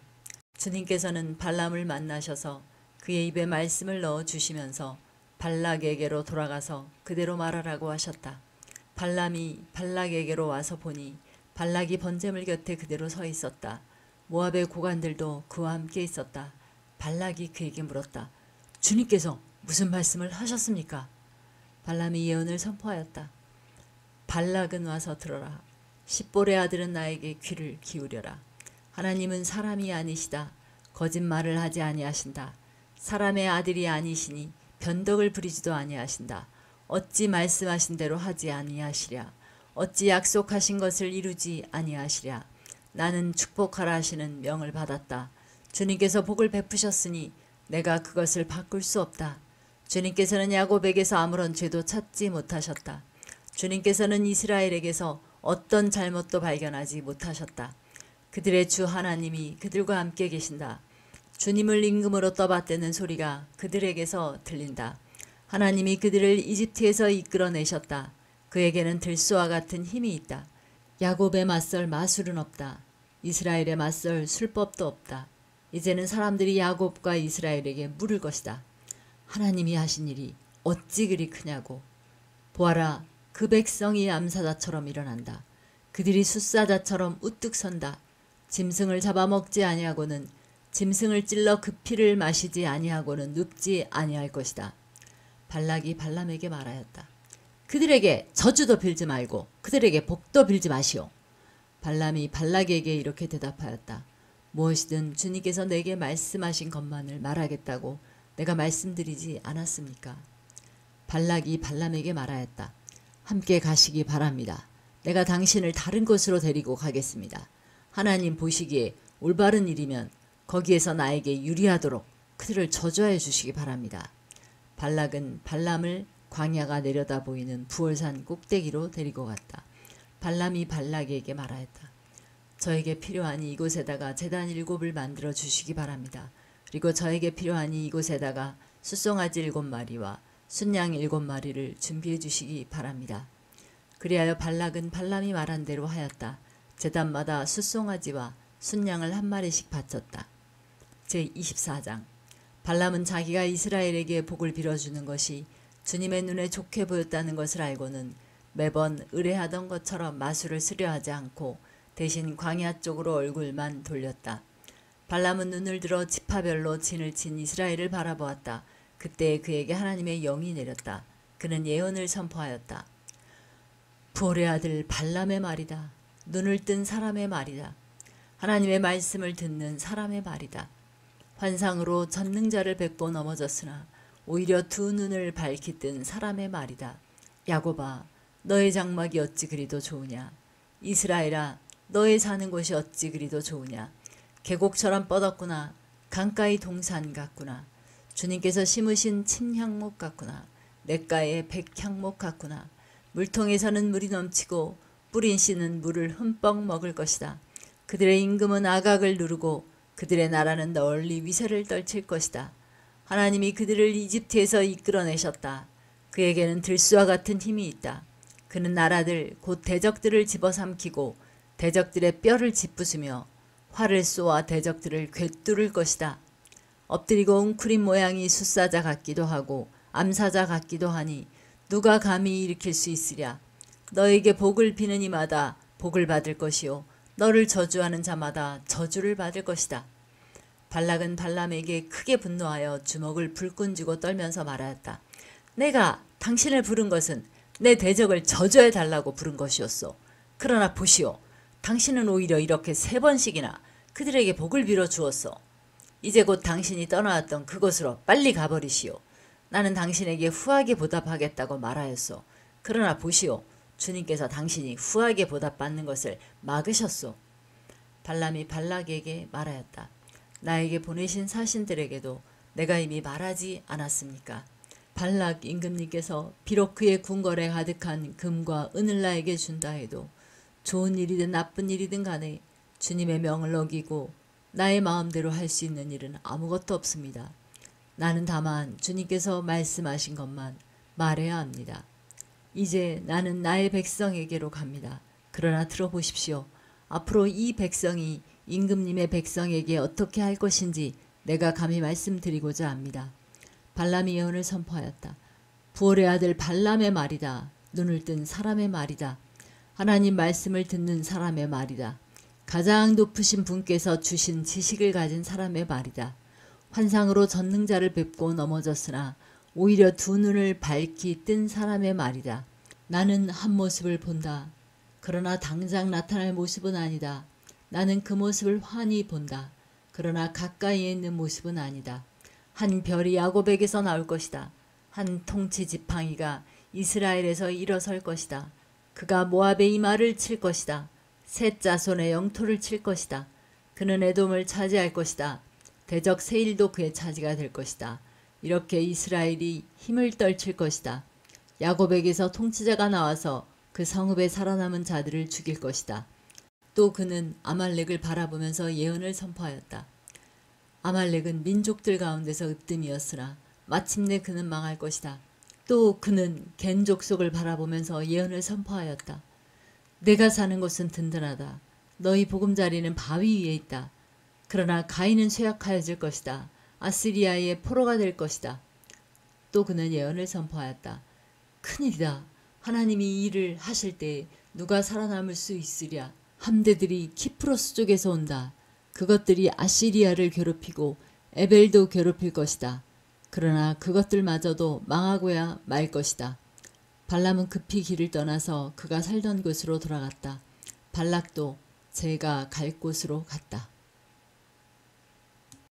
주님께서는 발람을 만나셔서 그의 입에 말씀을 넣어주시면서 발락에게로 돌아가서 그대로 말하라고 하셨다. 발람이 발락에게로 와서 보니 발락이 번제물 곁에 그대로 서 있었다. 모압의 고관들도 그와 함께 있었다. 발락이 그에게 물었다. 주님께서 무슨 말씀을 하셨습니까? 발람이 예언을 선포하였다. 발락은 와서 들어라. 십볼의 아들은 나에게 귀를 기울여라. 하나님은 사람이 아니시다. 거짓말을 하지 아니하신다. 사람의 아들이 아니시니 변덕을 부리지도 아니하신다. 어찌 말씀하신 대로 하지 아니하시랴. 어찌 약속하신 것을 이루지 아니하시랴. 나는 축복하라 하시는 명을 받았다. 주님께서 복을 베푸셨으니 내가 그것을 바꿀 수 없다. 주님께서는 야곱에게서 아무런 죄도 찾지 못하셨다. 주님께서는 이스라엘에게서 어떤 잘못도 발견하지 못하셨다. 그들의 주 하나님이 그들과 함께 계신다. 주님을 임금으로 떠받드는 소리가 그들에게서 들린다. 하나님이 그들을 이집트에서 이끌어내셨다. 그에게는 들소와 같은 힘이 있다. 야곱에 맞설 마술은 없다. 이스라엘에 맞설 술법도 없다. 이제는 사람들이 야곱과 이스라엘에게 물을 것이다. 하나님이 하신 일이 어찌 그리 크냐고. 보아라, 그 백성이 암사자처럼 일어난다. 그들이 숫사자처럼 우뚝 선다. 짐승을 잡아먹지 아니하고는 짐승을 찔러 그 피를 마시지 아니하고는 눕지 아니할 것이다. 발락이 발람에게 말하였다. 그들에게 저주도 빌지 말고 그들에게 복도 빌지 마시오. 발람이 발락에게 이렇게 대답하였다. 무엇이든 주님께서 내게 말씀하신 것만을 말하겠다고 내가 말씀드리지 않았습니까? 발락이 발람에게 말하였다. 함께 가시기 바랍니다. 내가 당신을 다른 곳으로 데리고 가겠습니다. 하나님 보시기에 올바른 일이면 거기에서 나에게 유리하도록 그들을 저주하여 주시기 바랍니다. 발락은 발람을 광야가 내려다 보이는 부올산 꼭대기로 데리고 갔다. 발람이 발락에게 말하였다. 저에게 필요하니 이곳에다가 제단 7을 만들어 주시기 바랍니다. 그리고 저에게 필요하니 이곳에다가 숫송아지 7마리와 순양 7마리를 준비해 주시기 바랍니다. 그리하여 발락은 발람이 말한 대로 하였다. 제단마다 숫송아지와 순양을 1마리씩 바쳤다. 제24장 발람은 자기가 이스라엘에게 복을 빌어주는 것이 주님의 눈에 좋게 보였다는 것을 알고는 매번 의뢰하던 것처럼 마술을 쓰려 하지 않고 대신 광야 쪽으로 얼굴만 돌렸다. 발람은 눈을 들어 지파별로 진을 친 이스라엘을 바라보았다. 그때 그에게 하나님의 영이 내렸다. 그는 예언을 선포하였다. 부올의 아들 발람의 말이다. 눈을 뜬 사람의 말이다. 하나님의 말씀을 듣는 사람의 말이다. 환상으로 전능자를 뵙고 넘어졌으나 오히려 두 눈을 밝히 뜬 사람의 말이다. 야곱아, 너의 장막이 어찌 그리도 좋으냐. 이스라엘아, 너의 사는 곳이 어찌 그리도 좋으냐. 계곡처럼 뻗었구나. 강가의 동산 같구나. 주님께서 심으신 침향목 같구나. 냇가의 백향목 같구나. 물통에서는 물이 넘치고 뿌린 씨는 물을 흠뻑 먹을 것이다. 그들의 임금은 아각을 누르고 그들의 나라는 널리 위세를 떨칠 것이다. 하나님이 그들을 이집트에서 이끌어내셨다. 그에게는 들수와 같은 힘이 있다. 그는 나라들 곧 대적들을 집어삼키고 대적들의 뼈를 짓부수며 활을 쏘아 대적들을 꿰뚫을 것이다. 엎드리고 웅크린 모양이 숫사자 같기도 하고 암사자 같기도 하니 누가 감히 일으킬 수 있으랴. 너에게 복을 비는 이마다 복을 받을 것이요 너를 저주하는 자마다 저주를 받을 것이다. 발락은 발람에게 크게 분노하여 주먹을 불끈 쥐고 떨면서 말하였다. 내가 당신을 부른 것은 내 대적을 저주해 달라고 부른 것이었소. 그러나 보시오. 당신은 오히려 이렇게 3번씩이나 그들에게 복을 빌어 주었소. 이제 곧 당신이 떠나왔던 그곳으로 빨리 가버리시오. 나는 당신에게 후하게 보답하겠다고 말하였소. 그러나 보시오. 주님께서 당신이 후하게 보답받는 것을 막으셨소. 발람이 발락에게 말하였다. 나에게 보내신 사신들에게도 내가 이미 말하지 않았습니까? 발락 임금님께서 비록 그의 궁궐에 가득한 금과 은을 나에게 준다 해도 좋은 일이든 나쁜 일이든 간에 주님의 명을 어기고 나의 마음대로 할 수 있는 일은 아무것도 없습니다. 나는 다만 주님께서 말씀하신 것만 말해야 합니다. 이제 나는 나의 백성에게로 갑니다. 그러나 들어보십시오. 앞으로 이 백성이 임금님의 백성에게 어떻게 할 것인지 내가 감히 말씀드리고자 합니다. 발람이 예언을 선포하였다. 부올의 아들 발람의 말이다. 눈을 뜬 사람의 말이다. 하나님 말씀을 듣는 사람의 말이다. 가장 높으신 분께서 주신 지식을 가진 사람의 말이다. 환상으로 전능자를 뵙고 넘어졌으나 오히려 두 눈을 밝히 뜬 사람의 말이다. 나는 한 모습을 본다. 그러나 당장 나타날 모습은 아니다. 나는 그 모습을 환히 본다. 그러나 가까이에 있는 모습은 아니다. 한 별이 야곱에게서 나올 것이다. 한 통치 지팡이가 이스라엘에서 일어설 것이다. 그가 모압의 이마를 칠 것이다. 셋 자손의 영토를 칠 것이다. 그는 에돔을 차지할 것이다. 대적 세일도 그의 차지가 될 것이다. 이렇게 이스라엘이 힘을 떨칠 것이다. 야곱에게서 통치자가 나와서 그 성읍에 살아남은 자들을 죽일 것이다. 또 그는 아말렉을 바라보면서 예언을 선포하였다. 아말렉은 민족들 가운데서 으뜸이었으나 마침내 그는 망할 것이다. 또 그는 겐 족속을 바라보면서 예언을 선포하였다. 내가 사는 곳은 든든하다. 너희 보금자리는 바위 위에 있다. 그러나 가인은 쇠약하여질 것이다. 아시리아의 포로가 될 것이다. 또 그는 예언을 선포하였다. 큰일이다. 하나님이 이 일을 하실 때 누가 살아남을 수 있으랴. 함대들이 키프로스 쪽에서 온다. 그것들이 아시리아를 괴롭히고 에벨도 괴롭힐 것이다. 그러나 그것들마저도 망하고야 말 것이다. 발람은 급히 길을 떠나서 그가 살던 곳으로 돌아갔다. 발락도 제가 갈 곳으로 갔다.